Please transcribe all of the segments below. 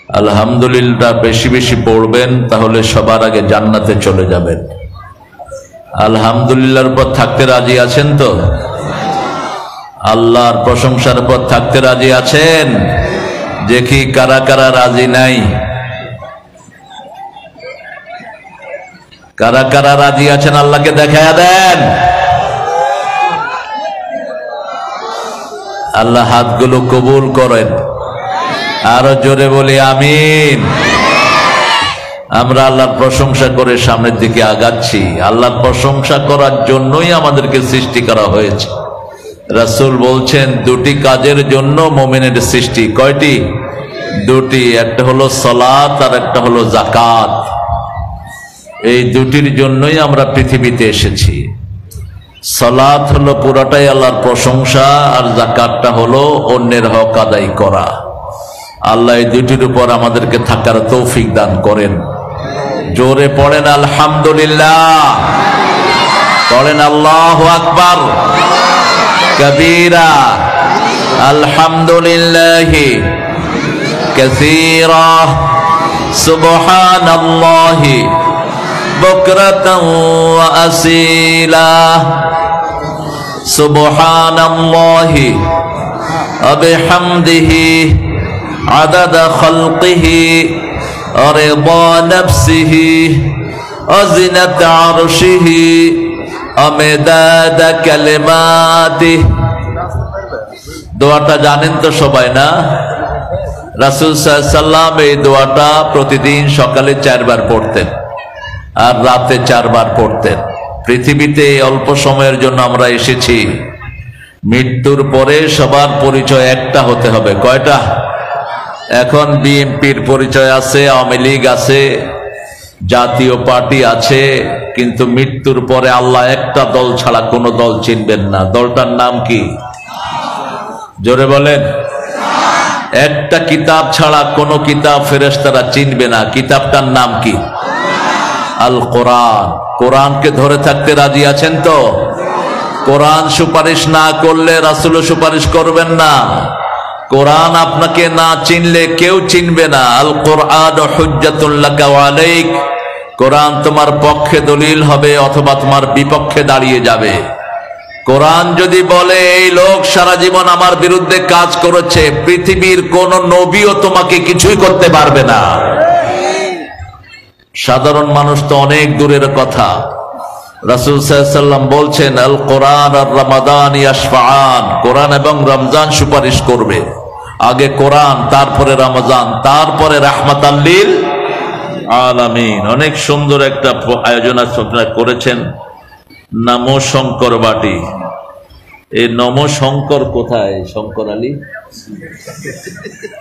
আলহামদুলিল্লাহ বেশি বেশি পড়বেন, তাহলে সবার আগে জান্নাতে চলে যাবেন। আলহামদুলিল্লাহর পর থাকতে রাজি আছেন তো? আল্লাহর প্রশংসার পর থাকতে রাজি আছেন? দেখি কারা কারা রাজি নাই। কারা কারা রাজি আছেন আল্লাহকে দেখায়া দেন। আল্লাহ হাতগুলো কবুল করেন। আরো জোরে বলি আমিন। আমরা আল্লাহর প্রশংসা করে সামনের দিকে আগাচ্ছি। আল্লাহর প্রশংসা করার জন্যই আমাদেরকে সৃষ্টি করা হয়েছে। রাসূল বলছেন দুটি কাজের জন্য মুমিনের সৃষ্টি। কয়টি? দুটি। একটা হলো সালাত আর একটা হলো যাকাত। এই দুটির জন্যই আমরা পৃথিবীতে এসেছি। সালাত হলো পুরাটাই আল্লাহর প্রশংসা, আর যাকাতটা হলো অন্যের হক আদায় করা। আল্লাহ এই দুটির উপর আমাদেরকে থাকার তৌফিক দান করেন। জোরে পড়েন আলহামদুলিল্লাহ, পড়েন আল্লাহু আকবার কবীরা, আলহামদুলিল্লাহি কাসীরা, সুবহানাল্লাহি বুকরাতান ওয়া আসীলা, সুবহানাল্লাহি ওয়া বিহামদিহি আদাদা খালকিহি ওয়া রিদা নাফসিহি ওয়া জিনাতা আরশিহি ওয়া মিদাদা কালিমাতিহি। দোয়াটা জানেন তো সবাই না? রাসূল সাল্লাল্লাহু আলাইহি ওয়াসাল্লাম এই দোয়াটা প্রতিদিন সকালে 4 বার পড়তেন আর রাতে 4 বার পড়তেন। পৃথিবীতে অল্প সময়ের জন্য আমরা এসেছি। মৃত্যুর পরে সবার পরিচয় একটা হতে হবে। কয়টা? এখন বিএনপির পরিচয় আছে, আওয়ামী লীগ আছে, জাতীয় পার্টি আছে, কিন্তু মৃত্যুর পরে আল্লাহ একটা দল ছাড়া কোনো দল চিনবেন না। দলটার নাম কি? জোরে বলেন। একটা কিতাব ছাড়া কোনো কিতাব ফেরেশতারা চিনবে না। কিতাবটার নাম কি? আল কোরআন। কোরআনকে ধরে থাকতে রাজি আছেন তো? কোরআন সুপারিশ না করলে রাসূলও সুপারিশ করবেন না। কোরআন আপনাকে না চিনলে কেউ চিনবে না। আল কোরআন হুজ্জাতুল লাকা ওয়া আলাইক। কোরআন তোমার পক্ষে দলিল হবে অথবা তোমার বিপক্ষে দাঁড়িয়ে যাবে। কোরআন যদি বলে এই লোক সারা জীবন আমার বিরুদ্ধে কাজ করেছে, পৃথিবীর কোন নবীও তোমাকে কিছুই করতে পারবে না। সাধারণ মানুষ তো অনেক দূরের কথা। রাসূল সাল্লাল্লাহু আলাইহি ওয়াসাল্লাম বলছেন আল কোরআন আর রমাদান ইয়াশফাআন। কোরআন এবং রমজান সুপারিশ করবে। আগে কোরআন, তারপরে রমজান, তারপরে রাহমাতাল লিল আলামিন। অনেক সুন্দর একটা আয়োজন আপনারা করেছেন, নমো শঙ্কর বাটি। এই নমো শঙ্কর কোথায়? শঙ্কর আলী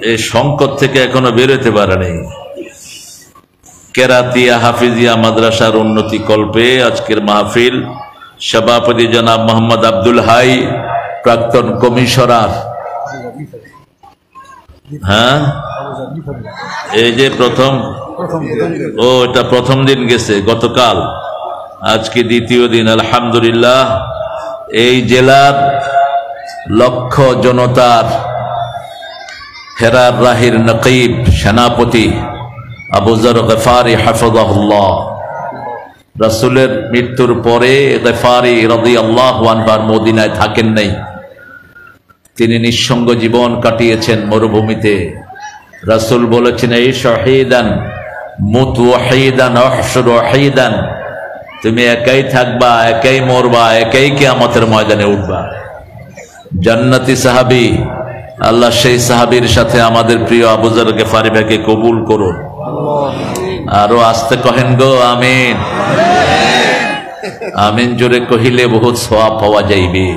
এই শঙ্কর থেকে এখনো বেরোতে পারেনি। কেরাতিয়া হাফিজিয়া মাদ্রাসার উন্নতি কল্পে আজকের মাহফিল। সভাপতি জনাব মোহাম্মদ আব্দুল হাই, প্রাক্তন কমিশনার। হ্যাঁ, এই যে এটা প্রথম দিন গেছে গতকাল, আজকে দ্বিতীয় দিন। আলহামদুলিল্লাহ। এই জেলার লক্ষ জনতার হেরার রাহির নকিব সেনাপতি আবু যর গফারি হাফিজাহুল্লাহ, রাসূলের মৃত্যুর পরে গফারি রাদিয়াল্লাহু আনহু মদিনায় থাকেন নাই। তিনি নিঃসঙ্গ জীবন কাটিয়েছেন মরুভূমিতে। রাসূল বলেছেন এই শহীদান মুত ওয়াহিদান আহশুর ওয়াহিদান। তুমি একাই থাকবা, একাই মরবা, একাই কিয়ামতের ময়দানে উঠবা। জান্নাতি সাহাবী। আল্লাহ সেই সাহাবীর সাথে আমাদের প্রিয় আবু যর গফারি ভাইকে কবুল করুন। আরো আস্তে কহেন গো আমিন। আমিন জোরে কহিলে বহুত সওয়াব পাওয়া যাইবে,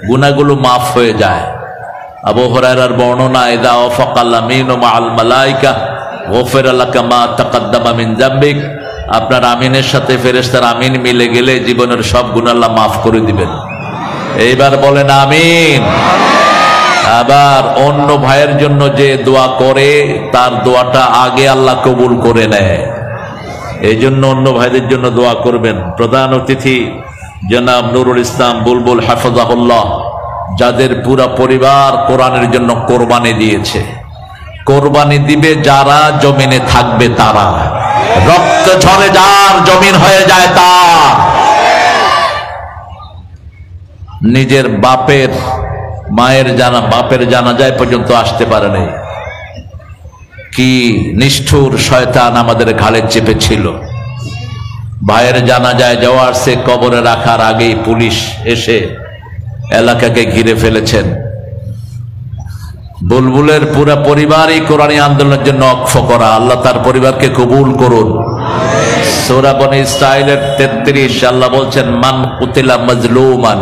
গুনাহগুলো মাফ হয়ে যায়। আবু হুরায়রার বর্ণনা, ইদা ওয়াফাকাল আমিনু মাআল মালায়েকা গফিরা লাকা মা তাকাদ্দামা মিন যামবিক। আপনার আমিনের সাথে ফেরেশতার আমিন মিলে গেলে জীবনের সব গুনাহ আল্লাহ মাফ করে দিবেন। এইবার বলেন আমিন। আবার অন্য ভাইয়ের জন্য যে দোয়া করে তার দোয়াটা আগে আল্লাহ কবুল করে নেয়। এই জন্য অন্য ভাইদের জন্য দোয়া করবেন। প্রধান অতিথি জনাব নুরুল ইসলাম বুলবুল হাফিজাহুল্লাহ, যাদের পুরা পরিবার কোরআনের জন্য কোরবানি দিয়েছে। কোরবানি দিবে যারা জমিনে থাকবে তারা, রক্ত ঝরে যার জমিন হয়ে যায় তার। নিজের বাপের মায়ের বাপের জানাজায় পর্যন্ত আসতে পারে নাই। কি নিষ্ঠুর শয়তান আমাদের ঘাড়ে চেপেছিল। ভাইয়ের জানাজায় যাওয়ার সে কবরে রাখার আগেই পুলিশ এসে এলাকাকে ঘিরে ফেলেছেন। বুলবুলের পুরা পরিবারই কোরআনী আন্দোলনের জন্য অক্ষ করা। আল্লাহ তার পরিবারকে কবুল করুন। সূরা বনী ইসরাঈলের 33 আল্লাহ বলছেন, মান কুতিলা মাজলুমান,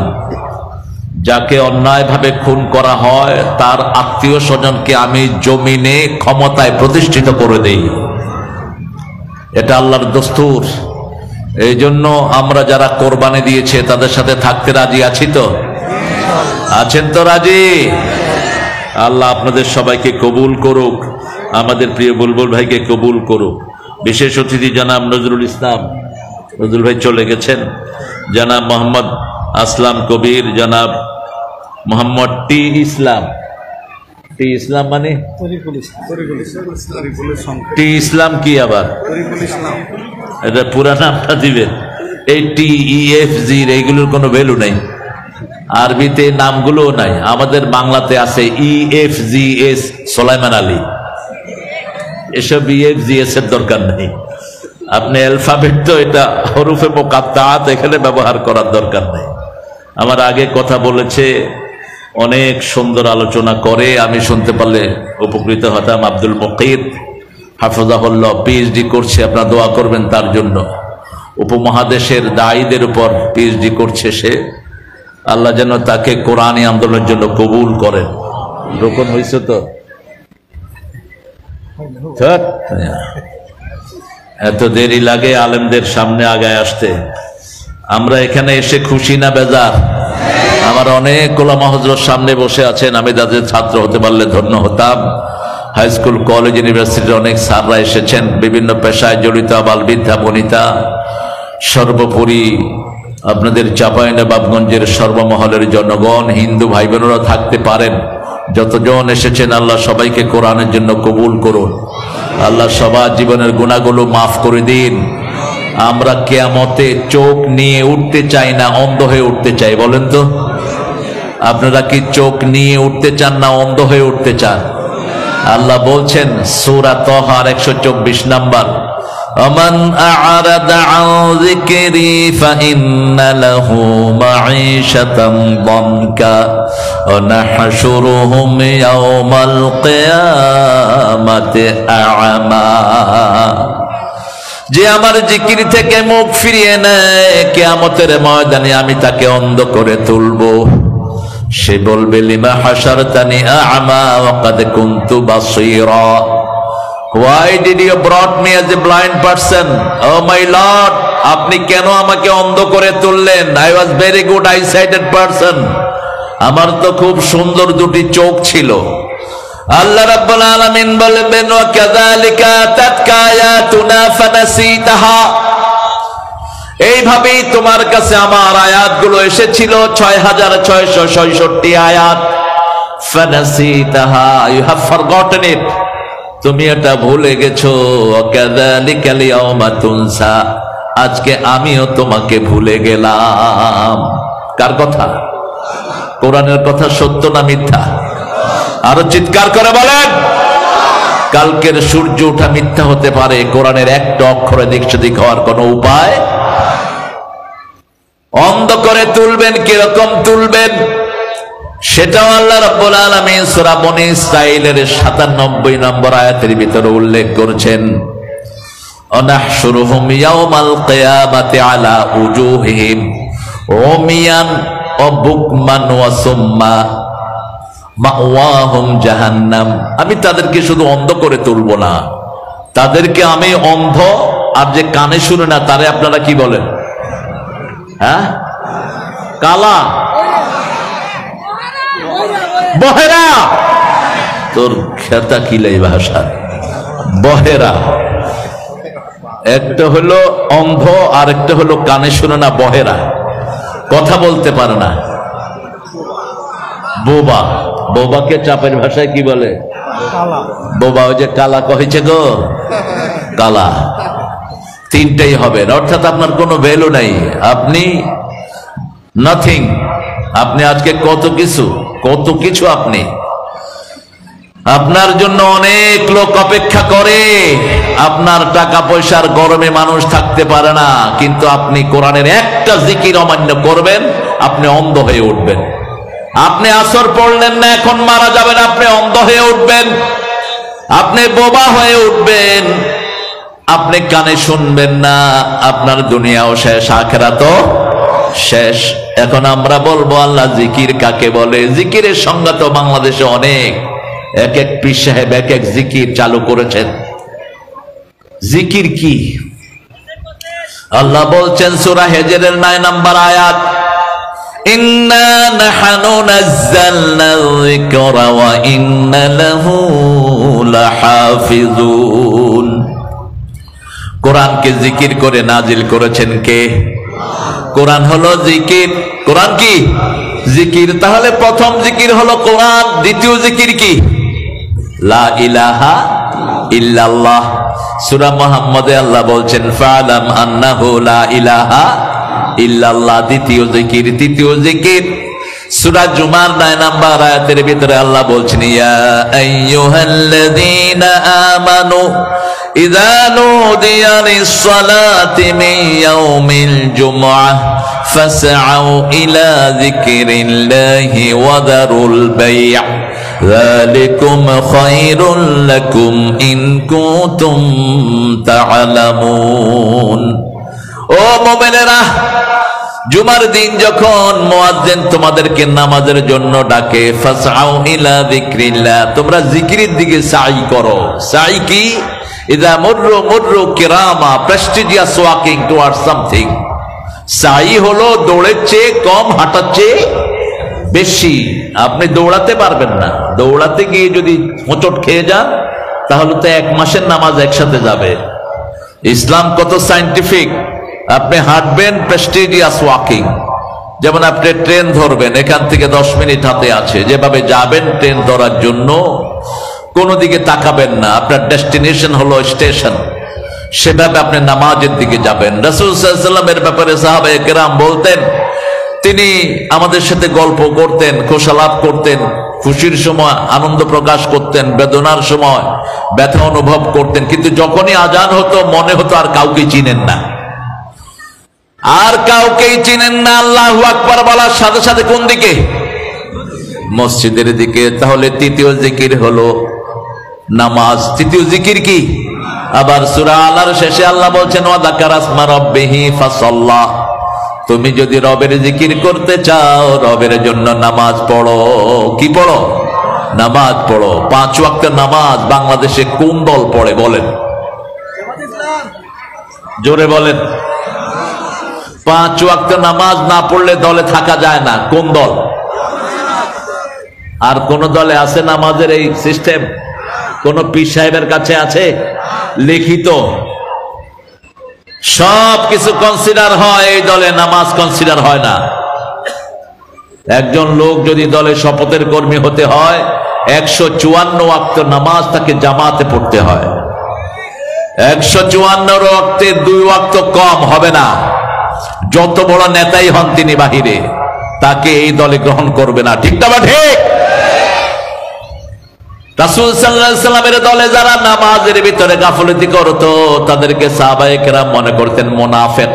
যাকে অন্যায়ভাবে খুন করা হয় তার আত্মীয় স্বজনকে আমি জমিনে ক্ষমতায় প্রতিষ্ঠিত করে দেই। এটা আল্লাহর দস্তুর। এই জন্য আমরা যারা কোরবানি দিয়েছে তাদের সাথে থাকতে রাজি আছি তো? আছেন তো রাজি? আল্লাহ আপনাদের সবাইকে কবুল করুক, আমাদের প্রিয় বুলবুল ভাইকে কবুল করুক। বিশেষ অতিথি জনাব নজরুল ইসলাম, নজরুল ভাই চলে গেছেন, জনাব মোহাম্মদ আসলাম কবির, জনাব মোহাম্মদ টি ইসলাম। টি ইসলাম মানে টি ইসলাম কি আবার? এটা পুরা নামটা দিবেন। এই টি EFG এইগুলোর কোনো ভ্যালু নেই, আরবিতে নামগুলোও নাই। আমাদের বাংলাতে আছে EFGS সোলাইমান আলী। এসব EFGS এর দরকার নেই। আপনি অ্যালফাবেট তো এটা হরুফে মুকাত্তাআত এখানে ব্যবহার করার দরকার নেই। আমার আগে কথা বলেছে, অনেক সুন্দর আলোচনা করে, আমি শুনতে পারলে উপকৃত হতাম। আব্দুল মুকিত হাফিজাহুল্লাহ PhD করছে, আপনারা দোয়া করবেন তার জন্য। উপমহাদেশের দায়ীদের উপর PhD করছে সে। আল্লাহ যেন তাকে কোরআনী আন্দোলনের জন্য কবুল করেন। রোকন হয়েছে তো? এত দেরি লাগে আলেমদের সামনে আগায় আসতে। আমরা এখানে এসে খুশি না বেজার? আমার অনেক ওলামা হযরত সামনে বসে আছেন, আমি তাদের ছাত্র হতে পারলে ধন্য হতাম। হাই স্কুল, কলেজ, ইউনিভার্সিটির অনেক স্যাররা এসেছেন, বিভিন্ন পেশায় জড়িত আবাল বৃদ্ধা বনিতা। সর্বোপরি আপনাদের চাঁপাইনবাবগঞ্জের সর্বমহলের জনগণ, হিন্দু ভাই বোনেরা থাকতে পারেন, যতজন এসেছেন আল্লাহ সবাইকে কোরআনের জন্য কবুল করুন। আল্লাহ সবার জীবনের গুনাহগুলো মাফ করে দিন। আমরা কিয়ামতে চোখ নিয়ে উঠতে চাই না, অন্ধ হয়ে উঠতে চাই। বলেন তো, আপনারা কি চোখ নিয়ে উঠতে চান না অন্ধ হয়ে উঠতে চান? আল্লাহ বলছেন সূরা তাহা 124 নাম্বার, আমান আ'রাদা আন যিকরি ফাইন্না লাহু মাঈশাতান দানকা ওয়া নাহশুরুহুম ইয়াওমাল কিয়ামাতি আ'মা। যে আমার জিকির থেকে মুখ ফিরিয়ে নেয়, কিয়ামতের ময়দানে আমি তাকে অন্ধ করে তুলবো। সে বলবে, লিমা হাশারতানি আ'মা ওয়া ক্বাদ কুনতু বাসীরা। Why did you brought me as a blind person? Oh my Lord, আপনি কেন আমাকে অন্ধ করে তুললেন? I was very good eyesighted person. আমার তো খুব সুন্দর দুটি চোখ ছিল। আল্লাহ রাব্বুল আলামিন বলবেন, ওয়া কাযালিকা তাতকা আয়াতুনা ফানাসিতাহা। এইভাবেই তোমার কাছে আমার আয়াতগুলো এসেছিল, 6666 আয়াত। ফানাসিতাহা, you have forgotten it, তুমি এটা ভুলে গেছো। কাযালিকাল ইয়াওমা তুনসা, আজকে আমিও তোমাকে ভুলে গেলাম। কার কথা? কোরআনের কথা। সত্য না মিথ্যা? আরো চিৎকার করে বলেন। কালকের সূর্য ওঠা মিথ্যা হতে পারে, কোরআনের একটা অক্ষরে দিক সেদিক হওয়ার কোনো উপায়। অন্ধ করে তুলবেন, কিরকম তুলবেন সেটাও আল্লাহ রাব্বুল আলামিন সূরা বনী ইসরাঈলের 97 নম্বর আয়াতের ভিতরে উল্লেখ করেছেন। অনাহশুরুহুম ইয়াওমাল কিয়ামাতি আলা উজুহিহিম উমিয়ান ওয়া বুকমান ওয়া সুম্মা মাওয়াহুম জাহান্নাম। আমি তাদেরকে শুধু অন্ধ করে তুলব না, তাদেরকে আমি অন্ধ আর যে কানে শুনে না তারে আপনারা কি বলেন? হ্যাঁ, কালা, বহেরা। তোর খেতা কিলাই ভাষা, বহেরা। একটা হলো অন্ধ আর একটা হলো কানে শুনে না, বহেরা, কথা বলতে পারে না। বোবা, বোবাকে চাপের ভাষায় কি বলে? বোবা, ওই যে কালা কহেছে গো কালা, তিনটাই হবে, অর্থাৎ আপনার কোনো ভ্যালু নাই, আপনি নাথিং। আপনি আজকে কত কিছু আপনি, আপনার জন্য অনেক লোক অপেক্ষা করে, আপনার টাকা পয়সার গরমে মানুষ থাকতে পারে না, কিন্তু আপনি কোরআনের একটা জিকির অমান্য করবেন, আপনি অন্ধ হয়ে উঠবেন। আপনি আসর পড়লেন না, এখন মারা যাবেন, আপনি অন্ধ হয়ে উঠবেন, আপনি বোবা হয়ে উঠবেন, আপনি কানে শুনবেন না, আপনার দুনিয়াও শেষ, আখিরাতও শেষ। এখন আমরা বলবো আল্লাহ জিকির কাকে বলে? জিকিরের সংজ্ঞা তো বাংলাদেশে অনেক, এক এক পীর সাহেব এক এক জিকির চালু করেছেন। জিকির কি? আল্লাহ বলছেন সূরা হিজরের 9 নম্বর আয়াত, ইন্না নাহনু নাযালনা যিকরা ওয়া ইন্না লাহু লাহাফিজুন। কোরআনকে জিকির করে নাজিল করেছেন কে? কোরআন হলো জিকির। কোরআন কি? জিকির। তাহলে প্রথম জিকির হলো কোরআন, দ্বিতীয় জিকির কি? লা ইলাহা ইল্লাল্লাহ। সূরা মুহাম্মদে আল্লাহ বলছেন ফালাম আন্নাহু লা ইলাহা ইল্লাল্লাহ, দ্বিতীয় জিকির। তৃতীয় জিকির সূরা জুমার 9 নম্বর আয়াতের ভিতরে আল্লাহ বলছেন ইয়া আইয়ুহাল্লাযীনা আমানু ইযা নুদিয়া লিস-সালাতি মিন ইয়াউমিল জুমআহ ফাসআউ ইলা যিকরিল্লাহি ওয়া দারুল বাই', যালিকুম খায়রুল লাকুম ইন কুনতুম তা'লামুন। ও মুমিনেরা, জুমার দিন যখন মুয়াজ্জিন তোমাদেরকে নামাজের জন্য ডাকে, ফাসআউ ইলা যিকরিল্লাহ, তোমরা জিকিরের দিকে সাই করো। সাই কি? ইযা মুররু কিরামা, প্রেস্টিজিয়াস ওয়াকিং টুয়ার্ডস সামথিং। সাই হলো দৌড়ের চেয়ে কম, হাঁটার চেয়ে বেশি। আপনি দৌড়াতে পারবেন না, দৌড়াতে গিয়ে যদি হোঁচট খেয়ে যান তাহলে তো 1 মাসের নামাজ একসাথে যাবে। ইসলাম কত সায়েন্টিফিক। আপনি হাঁটবেন, প্রেস্টিজিয়াস ওয়াকিং। যেমন আপনি ট্রেন ধরবেন, এখান থেকে 10 মিনিট হাতে আছে, যেভাবে যাবেন ট্রেন ধরার জন্য কোনো দিকে তাকাবেন না, আপনার ডেস্টিনেশন হলো স্টেশন, সেভাবে আপনি নামাজের দিকে যাবেন। রাসূল সাল্লাল্লাহু আলাইহি ওয়াসাল্লামের ব্যাপারে সাহাবায়ে কেরাম বলতেন, তিনি আমাদের সাথে গল্প করতেন, খোশালাপ করতেন, খুশির সময় আনন্দ প্রকাশ করতেন, বেদনার সময় ব্যথা অনুভব করতেন, কিন্তু যখনই আজান হতো মনে হতো আর কাউকে চিনেন না, আর কাউকেই চিনেন না। আল্লাহু আকবার বলার সাথে সাথে কোন দিকে? মসজিদের দিকে। তাহলে তৃতীয় জিকির হলো নামাজ। তৃতীয় জিকির কি? আবার সূরা আলার শেষে আল্লাহ বলছেন ওয়া যাকারা ইসমা রাব্বিহি ফাসাল্লা, তুমি যদি রবের জিকির করতে চাও রবের জন্য নামাজ পড়ো। কি পড়ো? নামাজ পড়ো। 5 ওয়াক্ত নামাজ বাংলাদেশে কোন দল পড়ে বলেন? জোরে বলেন। 5 ওয়াক্ত নামাজ না পড়লে দলে থাকা যায় না। কোন দল? আর কোন দলে আছে নামাজের এই সিস্টেম? কোন পীর সাহেবের কাছে আছে লিখিত? সব কিছু কনসিডার হয়, এই দলে নামাজ কনসিডার হয় না। একজন লোক যদি দলে শপথের কর্মী হতে হয় 154 ওয়াক্ত নামাজ তাকে জামাতে পড়তে হয়। 154 ওয়াক্তে 2 ওয়াক্ত কম হবে না। যত বড় নেতাই হন তিনি বাহিরে, তাকে এই দলে গ্রহণ করবে না। ঠিক না? ঠিক। রাসূল সাল্লাল্লাহু আলাইহি ওয়াসাল্লামের দলে যারা নামাজের ভিতরে গাফলতি করতো তাদেরকে সাহাবায়ে কেরাম মনে করতেন মুনাফিক।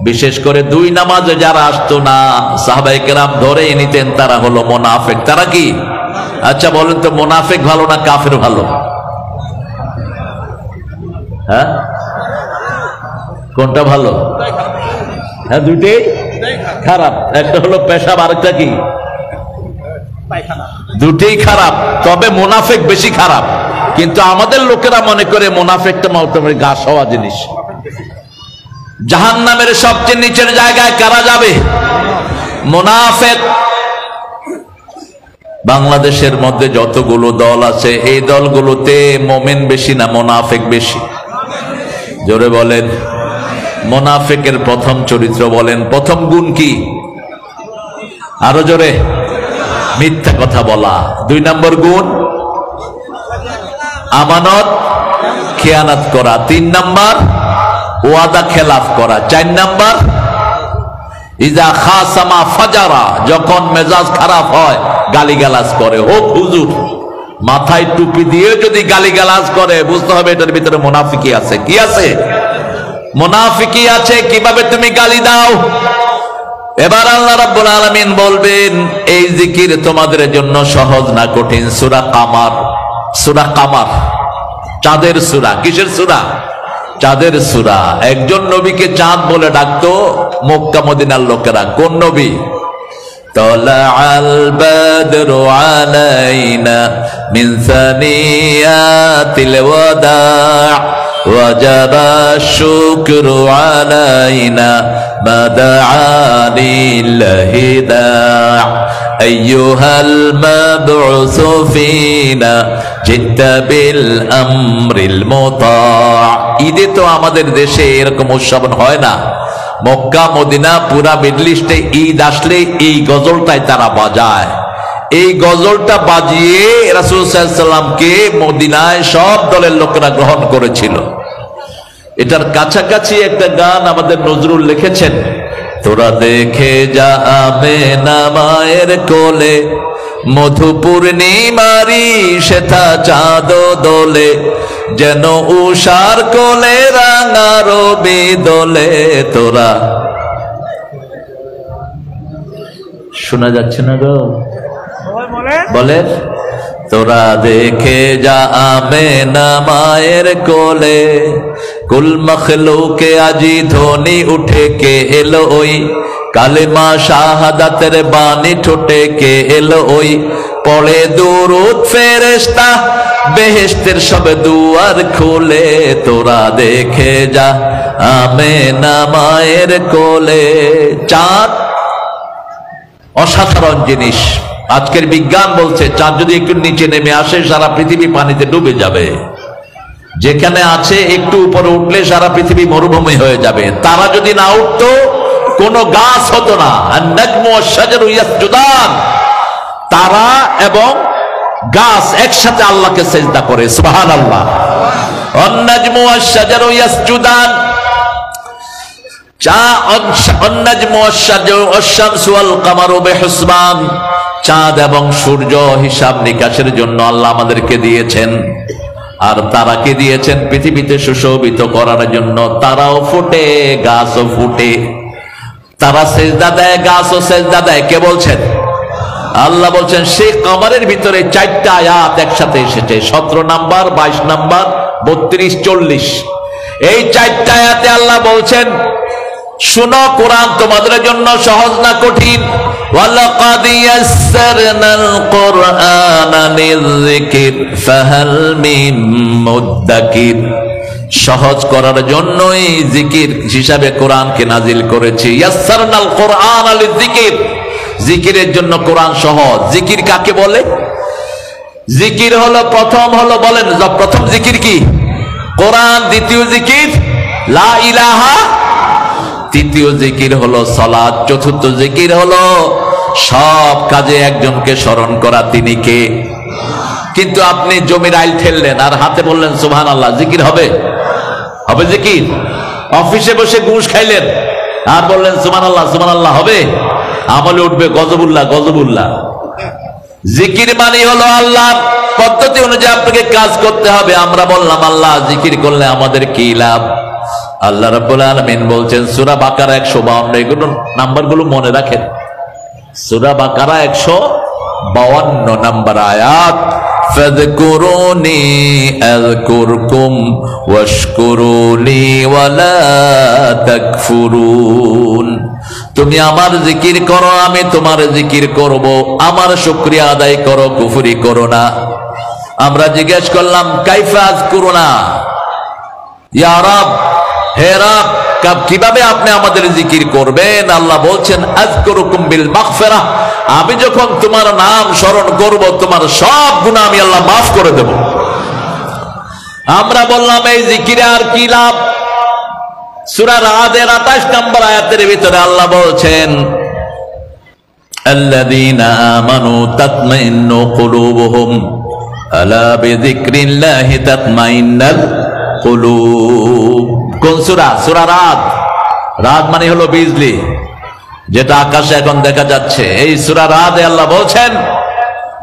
বিশেষ করে 2 নামাজে যারা আসতো না সাহাবায়ে কেরাম ধরেই নিতেন তারা হলো মুনাফিক। তারা কি? আচ্ছা বলেন তো, মুনাফিক ভালো না কাফের ভালো? হ্যাঁ, কোনটা ভালো? হ্যাঁ, দুইটাই খারাপ। একটা হলো পেশাব, আরেকটা কি? দুটেই খারাপ, তবে মুনাফিক বেশি খারাপ। কিন্তু আমাদের লোকেরা মনে করে মুনাফিকটা মোটামুটি ঘাস হওয়া জিনিস। জাহান্নামের সবচেয়ে নিচের জায়গায় কারা যাবে? মুনাফিক। বাংলাদেশের মধ্যে যতগুলো দল আছে এই দলগুলোতে মুমিন বেশি না মুনাফিক বেশি? জোরে বলেন। মুনাফিকের প্রথম চরিত্র বলেন, প্রথম গুণ কি? আরো জোরে। মিথ্যা কথা বলা। 2 নম্বর গুণ আমানত খেয়ানত করা, 3 নাম্বার ওয়াদা খেলাফ করা, 4 নাম্বার ইজা খাসামা ফাজারা, যখন মেজাজ খারাপ হয় গালিগালাজ করে। হোক হুজুর, মাথায় টুপি দিয়ে যদি গালিগালাজ করে বুঝতে হবে এটার ভিতরে মুনাফিকি আছে। কি আছে? মুনাফিকি আছে। কিভাবে তুমি গালি দাও? এবার আল্লাহ রাব্বুল আলামিন বলবেন এই জিকির তোমাদের জন্য সহজ না কঠিন? সূরা কামার, সূরা কামার চাঁদের সূরা। কিসের সূরা? চাঁদের সূরা। একজন নবীকে চাঁদ বলে ডাকতো মক্কা মদিনার লোকেরা। কোন নবী? তালাআল বাদরু আলাইনা মিন সানিয়াতিল ওয়াদা ওয়াজাবা শুকরু আলাইনা মা দাআ লিল্লাহি দা' আইয়ুহাল মাবউসু ফিনা জিত্তা বিল আমরিল মুতা'। ঈদে তো আমাদের দেশে এরকম উৎসব হয় না। মক্কা মদিনা পুরা মিডল ইস্টে ঈদ আসলে এই গজলটাই তারা বাজায়। এই গজলটা বাজিয়ে রাসূল সাল্লাল্লাহু আলাইহি ওয়াসাল্লামকে মদিনায় সব দলের লোকেরা গ্রহণ করেছিল। এটার কাছাকাছি একটা গান আমাদের নজরুল লিখেছেন, তোরা দেখে যা আমেনা মায়ের কোলে মধু পূর্ণিমারি সেথা চাঁদ দোলে যেন উষার কোলে রাঙা রবি দোলে। তোরা শোনা যাচ্ছে না গো? বলেন, তোরা দেখে যা আমেনা মায়ের কোলে কুল মখলুকে আজি ধ্বনি উঠে কে এলো ওই কালেমা শাহাদাতের বাণী ঠোঁটে কে এলো ওই পড়ে দুরূদ ফেরেশতা বেহেশতের সব দুয়ার খুলে। তোরা দেখে যা আমেনা মায়ের কোলে। চাঁদ অসাধারণ জিনিস। আজকের বিজ্ঞান বলছে চাঁদ যদি একটু নিচে নেমে আসে সারা পৃথিবী পানিতে ডুবে যাবে। যেখানে আছে একটু উপরে উঠলে সারা পৃথিবী মরুভূমি হয়ে যাবে। তারা যদি না উঠতো কোন গাছ হতো না। আন-নাজমু ওয়াশ-শাজারু ইয়াসজুদান, তারা এবং গাছ একসাথে আল্লাহকে সিজদা করে। সুবহানাল্লাহ। আন-নাজমু ওয়াশ-শাজারু ইয়াসজুদান, আন-নাজমু ওয়াশ-শাজারু ওয়াশ-শামসু ওয়াল-কামারু বিহুসবান, চাঁদ এবং সূর্য হিসাব নিকাশের জন্য আল্লাহ আমাদেরকে দিয়েছেন। আর তারাকে দিয়েছেন পৃথিবীতে সুশোভিত করার জন্য। তারাও ফুটে, গাছও ফুটে। তারা সেজদা দেয়, গাছও সেজদা দেয়। কে বলছেন? আল্লাহ বলছেন। সেই কামারের ভিতরে 4টা আয়াত একসাথে এসেছে, 17 নাম্বার, 22 নাম্বার, 32, 40। এই 4টা আয়াতে আল্লাহ বলছেন শুনো, কোরআন তোমাদের জন্য সহজ না কঠিন? ওয়ালাকাদ ইয়াসসারনাল কুরআনা লিযিকর ফাহাল মিন মুদ্দাকির। সহজ করার জন্যই জিকির হিসাবে কোরআনকে নাজিল করেছি। ইয়াসসারনাল কুরআনা লিযিকর, জিকিরের জন্য কোরআন সহজ। জিকির কাকে বলে? জিকির হলো প্রথম হলো, বলেন প্রথম জিকির কি? কোরআন। দ্বিতীয় জিকির লা ইলাহা, তৃতীয় জিকির হলো সালাত, চতুর্থ জিকির হলো সব কাজে একজনকে স্মরণ করা। তিনি কে? কিন্তু আপনি জমির আইল ঠেললেন আর হাতে বললেন সুবহানাল্লাহ, জিকির হবে? হবে জিকির? অফিসে বসে ঘুষ খাইলেন আর বললেন সুবহানাল্লাহ সুবহানাল্লাহ, হবে? আমলে উঠবে গজবুল্লাহ গজবুল্লাহ। জিকির মানে হলো আল্লাহ পদ্ধতি অনুযায়ী আপনাকে কাজ করতে হবে। আমরা বললাম আল্লাহ জিকির করলে আমাদের কি লাভ? আল্লাহ রাব্বুল আলামিন বলছেন সূরা বাকারা 152, এগুলো নাম্বারগুলো মনে রাখেন। সূরা বাকারা 152 নাম্বার আয়াত, ফাযকুরুনি আযকুরকুম ওয়াশকুরুলি ওয়ালা তাকফুরুন। তুমি আমার জিকির করো, আমি তোমার জিকির করব। আমার শুকরিয়া আদায় করো, কুফরি করো না। আমরা জিজ্ঞেস করলাম কাইফা আযকুরুনা ইয়া রাব, হে রাব কিভাবে আপনি আমাদের জিকির করবেন? আল্লাহ বলছেন আযকুরুকুম বিল মাগফিরাহ, আমি যখন তোমার নাম স্মরণ করব তোমার সব গুনাহ আমি আল্লাহ মাফ করে দেব। আমরা বললাম এই জিকিরে আর কি লাভ? সূরা রাদের 28 নম্বর আয়াতের ভিতরে আল্লাহ বলছেন আল্লাযীনা আমানু তাতমাইন্নু কুলুবুহুম আলা বিযিকরিল্লাহি তাতমাইন্নাল কুলুব। কোন সূরা? সূরা রাদ। রাদ মানে হলো বিজলি, যেটা আকাশে এখন দেখা যাচ্ছে। এই সূরা রাদে আল্লাহ বলছেন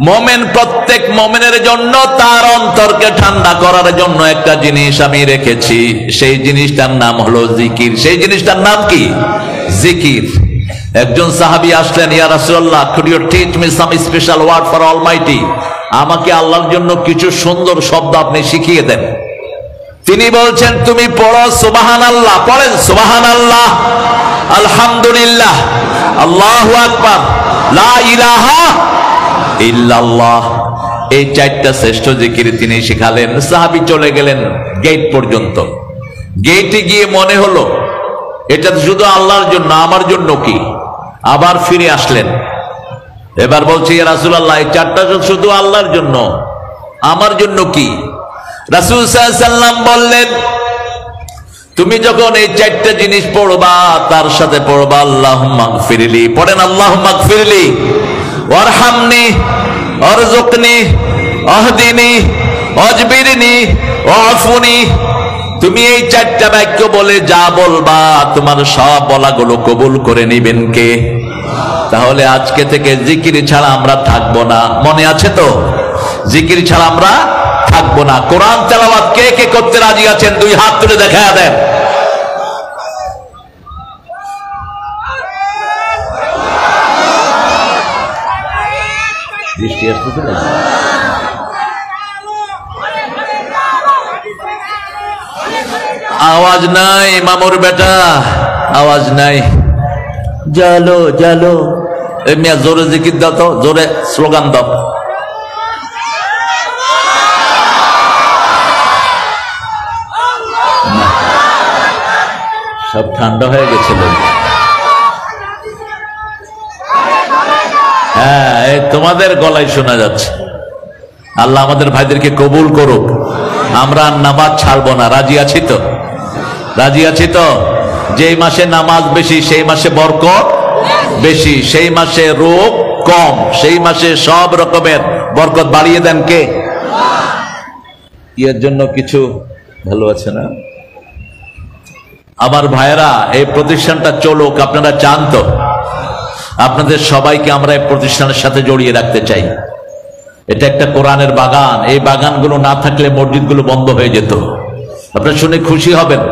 মুমিন, প্রত্যেক মুমিনের জন্য তার অন্তরকে ঠান্ডা করার জন্য একটা জিনিস আমি রেখেছি, সেই জিনিসটার নাম হলো জিকির। সেই জিনিসটার নাম কি? জিকির। একজন সাহাবী আসলেন, ইয়া রাসূলুল্লাহ, could you teach me some special word for Almighty? আমাকে আল্লাহর জন্য কিছু সুন্দর শব্দ আপনি শিখিয়ে দেন। তিনি বলছেন, তুমি পড়ো সুবহানাল্লাহ। পড়েন সুবহানাল্লাহ, আলহামদুলিল্লাহ, আল্লাহু আকবার, লা ইলাহা ইল্লাল্লাহ। এই চারটা শ্রেষ্ঠ জিকির তিনি শিখালেন। সাহাবী চলে গেলেন গেট পর্যন্ত। গেটে গিয়ে মনে হলো এটা তো শুধু আল্লাহর জন্য, আমার জন্য কি? আবার ফিরে আসলেন। এবার বলছে, ইয়া রাসূলুল্লাহ, এই চারটা শুধু আল্লাহর জন্য, আমার জন্য কি? রাসূল সাল্লাল্লাহু আলাইহি ওয়াসাল্লাম বললেন, তুমি যখন এই চারটা জিনিস পড়বা, তার সাথে পড়বা আল্লাহুম্মা গফিরলি। পড়েন আল্লাহুম্মা গফিরলি, ওয়ারহামনি, ওয়ারযুকনি, ওয়াহদিনি, ওয়াজবিরনি, ওয়াফুনি। তুমি এই চারটা বাক্য বলে যা বলবা, তোমার সব বলাগুলো কবুল করে নেবেন কে? তাহলে আজকে থেকে জিকির ছাড়া আমরা থাকবো না। মনে আছে তো? জিকির ছাড়া আমরা থাকবো না। কোরআন তেলাওয়াত কে কে করতে রাজি আছেন? দুই হাত তুলে দেখা দেন। আওয়াজ নাই মামুর বেটা, আওয়াজ নাই। জালো জালো, এমনি জোরে জিকির দাও তো, জোরে স্লোগান দাও। সব ঠান্ডা হয়ে গেছিল। হ্যাঁ, তোমাদের গলায় শোনা যাচ্ছে। আল্লাহ আমাদের ভাইদেরকে কবুল করুক। আমরা নামাজ ছাড়বো না। রাজি আছি তো? রাজি আছি তো? যেই মাসে নামাজ বেশি সেই মাসে বরকত বেশি, সেই মাসে রোগ কম, সেই মাসে সব রকমের বরকত বাড়িয়ে দেন কে? এর জন্য কিছু ভালো আছে না? আমার ভাইয়েরা, এই প্রতিষ্ঠানটা চলুক, আপনারা চান তো? আপনাদের সবাইকে আমরা এই প্রতিষ্ঠানের সাথে জড়িয়ে রাখতে চাই। এটা একটা কোরআনের বাগান। এই বাগানগুলো না থাকলে মসজিদগুলো বন্ধ হয়ে যেত। আপনারা শুনে খুশি হবেন,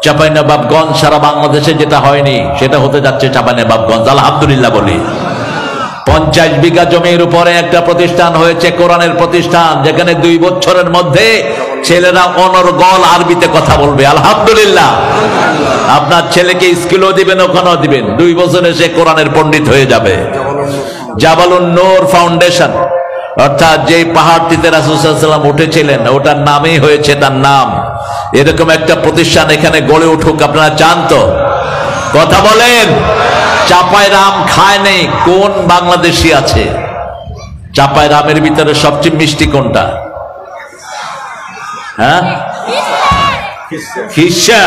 চাঁপাইনবাবগঞ্জ সারা বাংলাদেশে যেটা হয়নি সেটা হতে যাচ্ছে চাঁপাইনবাবগঞ্জ। আলহামদুলিল্লাহ বলি। 50 বিঘা জমির উপরে একটা প্রতিষ্ঠান হয়েছে, কোরআনের প্রতিষ্ঠান, যেখানে 2 বছরের মধ্যে ছেলেরা অনর্গল আরবিতে কথা বলবে। আলহামদুলিল্লাহ। আপনার ছেলেকে স্কুলেও দিবেন, ওখানেও দিবেন, 2 বছরে সে কোরআনের পণ্ডিত হয়ে যাবে। জাবালুন নূর ফাউন্ডেশন, অর্থাৎ যে পাহাড়টিতে রাসূল সাল্লাল্লাহু আলাইহি ওয়াসাল্লাম উঠেছিলেন, ওটার নামই হয়েছে তার নাম। এরকম একটা প্রতিষ্ঠান এখানে গড়ে উঠুক। আপনারা চান তো? কথা বলেন। চাপায় রাম খায় নেই কোন বাংলাদেশি আছে? চাপায় রামের ভিতরে সবচেয়ে মিষ্টি কোনটা? হ্যাঁ, খিসা।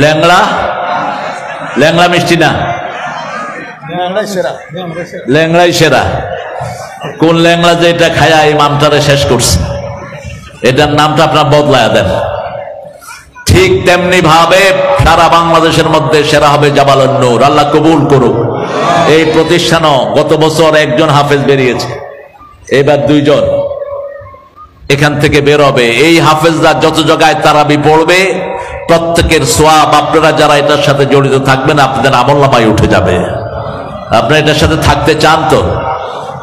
ল্যাংড়া, ল্যাংড়া মিষ্টি না, ল্যাংড়াই সেরা। কোন ল্যাংড়া যে এটা খায়া এই মামটারে শেষ করছে, এটার নামটা আপনার বদলায় দেন। ঠিক তেমনি ভাবে সারা বাংলাদেশের মধ্যে সেরা হবে জাবালুন নূর। আল্লাহ কবুল করুক। এই প্রতিষ্ঠানও গত বছর 1 হাফেজ বেরিয়েছে, এবার 2 জন এখান থেকে বের হবে। এই হাফেজরা যত জায়গায় তারাবি পড়বে, প্রত্যেকের সওয়াব আপনারা যারা এটার সাথে জড়িত থাকবেন আপনাদের আমলনামায় উঠে যাবে। আপনারা এটার সাথে থাকতে চান তো?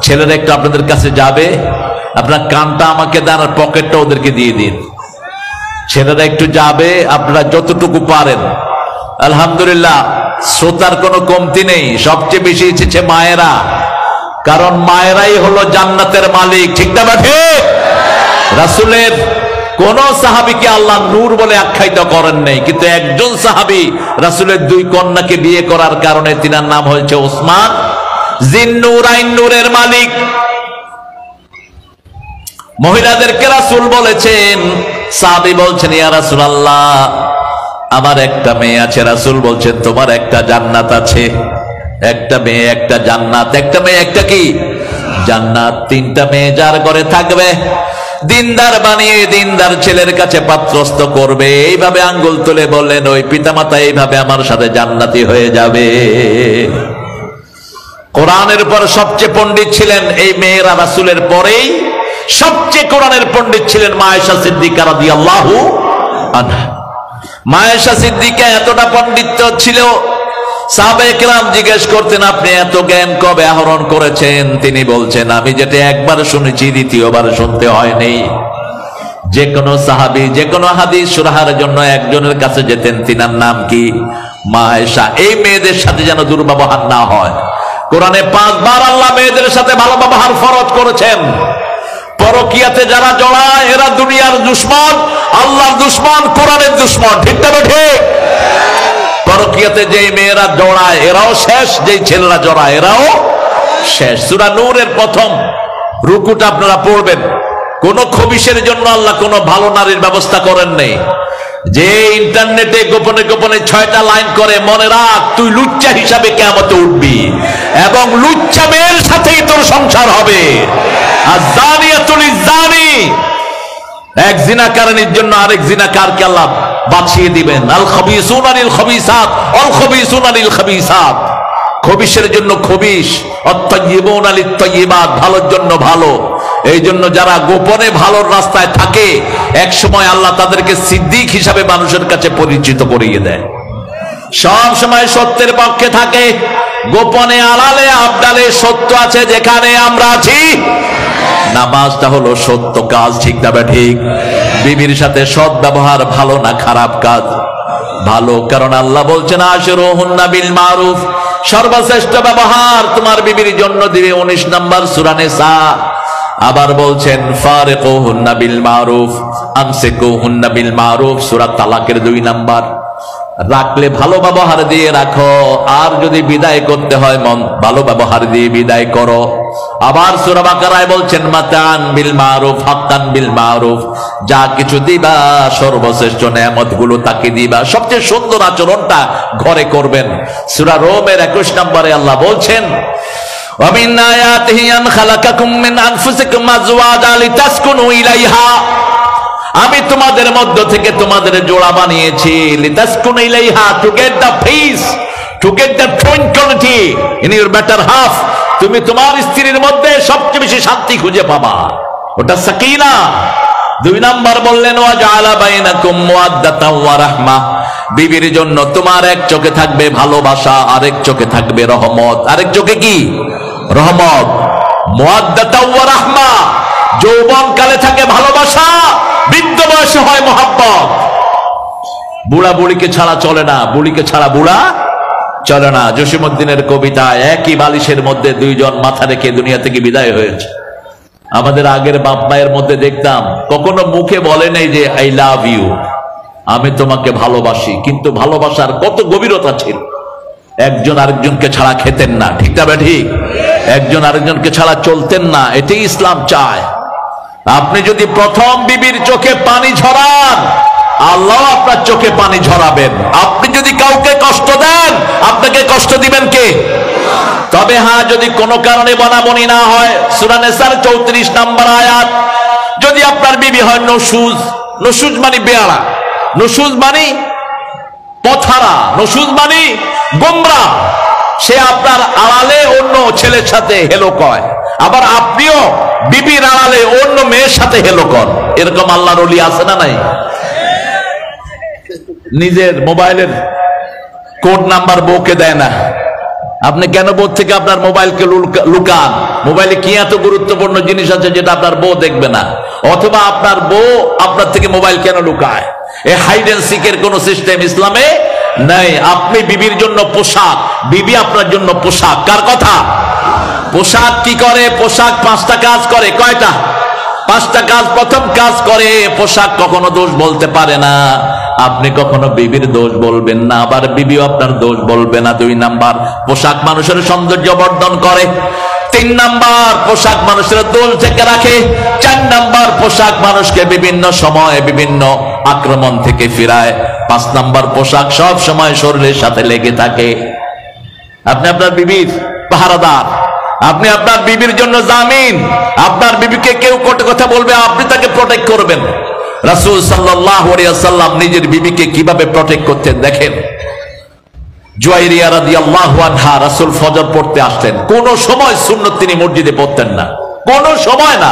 ছেলেরা একটু আপনাদের কাছে যাবে, আপনার কানটা আমাকে দেন আর পকেটটা ওদেরকে দিয়ে দিন। ছেলেরা একটু যাবে, আপনারা যতটুকু পারেন। আলহামদুলিল্লাহ, শ্রোতার কোনো কমতি নেই। সবচেয়ে বেশি এসেছে মায়েরা, কারণ মায়েরাই হলো জান্নাতের মালিক। ঠিক না বাঠে? রাসূলের কোন সাহাবীকে আল্লাহ নূর বলে আখ্যায়িত করেন নাই, কিন্তু একজন সাহাবী রাসূলের 2 কন্যাকে বিয়ে করার কারণে তিনার নাম হয়েছে ওসমান, জিন্নুরাইন, নূরের মালিক। মহিলাদেরকে রাসূল বলেছেন, সাহাবী বলছেন, ইয়া রাসূলুল্লাহ, আমার একটা মেয়ে আছে। রাসূল বলছেন, তোমার একটা জান্নাত আছে। একটা মেয়ে একটা জান্নাত, একটা মেয়ে একটা কি জান্নাত। তিনটা মেয়ে যার ঘরে থাকবে, দিনদার বানিয়ে দিনদার ছেলের কাছে পাত্রস্থ করবে। এইভাবে আঙ্গুল তুলে বললেন, ওই পিতামাতা এইভাবে আমার সাথে জান্নাতি হয়ে যাবে। কোরআনের পর সবচেয়ে পণ্ডিত ছিলেন এই মেয়েরা, রাসূলের পরেই সবচেয়ে কোরআনের পণ্ডিত ছিলেন মা আয়েশা সিদ্দিকা রাদিয়াল্লাহু আনহা। মা আয়েশা সিদ্দিকা এতটা পণ্ডিত্য ছিল, সাহাবায়ে কেরাম জিজ্ঞেস করতেন, আপনি এত জ্ঞান কবে আহরণ করেছেন? তিনি বলছেন, আমি যেটা একবার শুনেছি দ্বিতীয়বার শুনতে হয়নি। যে কোনো সাহাবী যে কোনো হাদিস সুরাহার জন্য একজনের কাছে যেতেন, তিনার নাম কি? মা আয়েশা। এই মেয়েদের সাথে যেন দুর্ব্যবহার না হয়। কোরআনে 5 বার আল্লাহ মেয়েদের সাথে ভালো ব্যবহার ফরজ করেছেন। পরকিয়াতে যারা জড়ায় এরা দুনিয়ার দুশমন, আল্লাহর দুশমন, কোরআনের দুশমন। ঠিক না ঠিক? পরকিয়াতে যেই মেয়েরা জড়ায় এরাও শেষ, যেই ছেলেরা জড়ায় এরাও শেষ। সূরা নূরের প্রথম রুকুটা আপনারা পড়বেন। কোন খবিশের জন্য আল্লাহ কোন ভালো নারীর ব্যবস্থা করেন নেই। যে ইন্টারনেটে গোপনে গোপনে 6টা লাইন করে, মনে রাখ তুই লুচ্চা হিসাবে কিয়ামতে উঠবি এবং লুচ্চা মেয়ের সাথেই তোর সংসার হবে। আর জানিয়াতুল জানি, এক জিনাকারীর জন্য আরেক জিনাকারকে আল্লাহ বাঁচিয়ে দিবেন। আল খবিসুনা লিল খবিসাত ওয়াল খবিসুনা লিল খবিসাত। খবিশের জন্য খবিশ, অত্তাইয়িবুনা লিত তাইয়িবাত, ভালোর জন্য ভালো। এই জন্য যারা গোপনে ভালোর রাস্তায় থাকে, এক সময় আল্লাহ তাদেরকে সিদ্দিক হিসাবে মানুষের কাছে পরিচিত করিয়ে দেয়। সব সময় সত্যের পক্ষে থাকে। গোপনে আড়ালে আবডালে সত্য আছে যেখানে আমরা আছি। নামাজটা হলো সত্য কাজ, ঠিক না ঠিক? বিবির সাথে সৎ ব্যবহার ভালো না খারাপ কাজ? ভালো, কারণ আল্লাহ বলছেন আশিরুহুন্না বিল মারুফ, সর্বশ্রেষ্ঠ ব্যবহার তোমার বিবির জন্য দিবে। 19 নম্বর সূরা নিসা। আবার বলছেন ফারিকুহুন্না বিল মারুফ, আমসিকুহুন্না বিল মারুফ, সূরা তালাকের 2 নম্বর। রাখলে ভালো ব্যবহার দিয়ে রাখো, আর যদি বিদায় করতে হয় মন ভালো ব্যবহার দিয়ে বিদায় করো। আবার সূরা বাকারায় বলছেন মাতান বিল মারুফ হাক্কান বিল মারুফ, যা কিছু দিবা সর্বশ্রেষ্ঠ নেয়ামতগুলো তাকে দিবা। সবচেয়ে সুন্দর আচরণটা ঘরে করবেন। সূরা রোমের 21 নম্বরে আল্লাহ বলছেন وَمِنْ آيَاتِهِ أَنْ خَلَقَكُمْ مِنْ أَنْفُسِكُمْ أَزْوَاجًا لِتَسْكُنُوا إِلَيْهَا, আমি তোমাদের মধ্য থেকে তোমাদের জোড়া বানিয়েছি। লিতাসকুনু ইলাইহা, to get the peace, to get the tranquility in your better half. তুমি তোমার স্ত্রীর মধ্যে সবচেয়ে বেশি শান্তি খুঁজে পাবা, ওটা সাকিনা। 2 নাম্বার বললেন ওয়া জাআলা বাইনাকুম মুওয়াদ্দাতাও ওয়া রাহমা, বিবির জন্য তোমার এক চোখে থাকবে ভালোবাসা, আরেক চোখে থাকবে রহমত। আরেক চোখে কি? রহমত। মুওয়াদ্দাতাও ওয়া রাহমা, যৌবন কালে থাকে ভালোবাসা, বৃদ্ধ বয়সে হয় মোহাব্বত। বুড়া বুড়িকে ছাড়া চলে না, বুড়িকে ছাড়া বুড়া চলে না। জসিমউদ্দিনের কবিতা, একই বালিশের মধ্যে 2 জন মাথা রেখে দুনিয়া থেকে বিদায় হয়েছে। আমাদের আগের বাপ মায়ের মধ্যে দেখতাম কখনো মুখে বলে নাই যে আই লাভ ইউ, আমি তোমাকে ভালোবাসি, কিন্তু ভালোবাসার কত গভীরতা ছিল। একজন আরেকজনকে ছাড়া খেতেন না, ঠিক না ঠিক? একজন আরেকজনকে ছাড়া চলতেন না। এটাই ইসলাম চায়। আপনি যদি প্রথম বিবির চোখে পানি ঝরান, আল্লাহ আপনার চোখে পানি ঝরাবেন। আপনি যদি কাউকে কষ্ট দেন, আপনাকে কষ্ট দিবেন কে? তবে হ্যাঁ, যদি কোনো কারণে বনাবনি না হয়, সূরা নিসার 34 নম্বর আয়াত, যদি আপনার বিবি হয় নশুজ, নশুজ মানে বেয়ারা, নশুজ মানে পথারা, নশুজ মানে গোমরা, সে আপনার আড়ালে অন্য ছেলের সাথে হেলো কয়, আবার আপনিও বিবির আড়ালে অন্য মেয়ের সাথে হেলো কর। এরকম আল্লাহর ওলি আছে না নাই? নিজের মোবাইলের কোড নাম্বার বউকে দেয় না। আপনি কেন বউ থেকে আপনার মোবাইলকে লুকান? মোবাইলে কি এত গুরুত্বপূর্ণ জিনিস আছে যেটা আপনার বউ দেখবে না? অথবা আপনার বউ আপনার থেকে মোবাইল কেন লুকায়? এই হাইড এন্ড সিকের কোন সিস্টেম ইসলামে নাই। আপনি বিবির জন্য পোশাক, বিবি আপনার জন্য পোশাক। কার কথা? পোশাক কি করে? পোশাক 5টা কাজ করে। কয়টা? 5টা কাজ। প্রথম কাজ করে, পোশাক কখনো দোষ বলতে পারে না। আপনি কখনো বিবির দোষ বলবেন না, আবার বিবিও আপনার দোষ বলবে না। 2 নাম্বার, পোশাক মানুষের সৌন্দর্য বর্ধন করে। 3 নাম্বার, পোশাক মানুষের দোষ থেকে রাখে। 4 নাম্বার, পোশাক মানুষকে বিভিন্ন সময় বিভিন্ন আক্রমণ থেকে ফিরায়। 5 নাম্বার, পোশাক সব সময় শরীরের সাথে লেগে থাকে। আপনি আপনার বিবির পাহারাদার, আপনি আপনার বিবির জন্য জামিন। আপনার বিবিকে কেউ কটু কথা বলবে, আপনি তাকে প্রটেক্ট করবেন। রাসূল সাল্লাল্লাহু আলাইহি ওয়াসাল্লাম নিজের বিবিকে কিভাবে প্রটেক্ট করতেন দেখেন। জুয়াইরিয়া রাদিয়াল্লাহু আনহা রাসূল ফজর পড়তে আসতেন, কোন সময় সুন্নত তিনি মসজিদে পড়তেন না, কোন সময় না।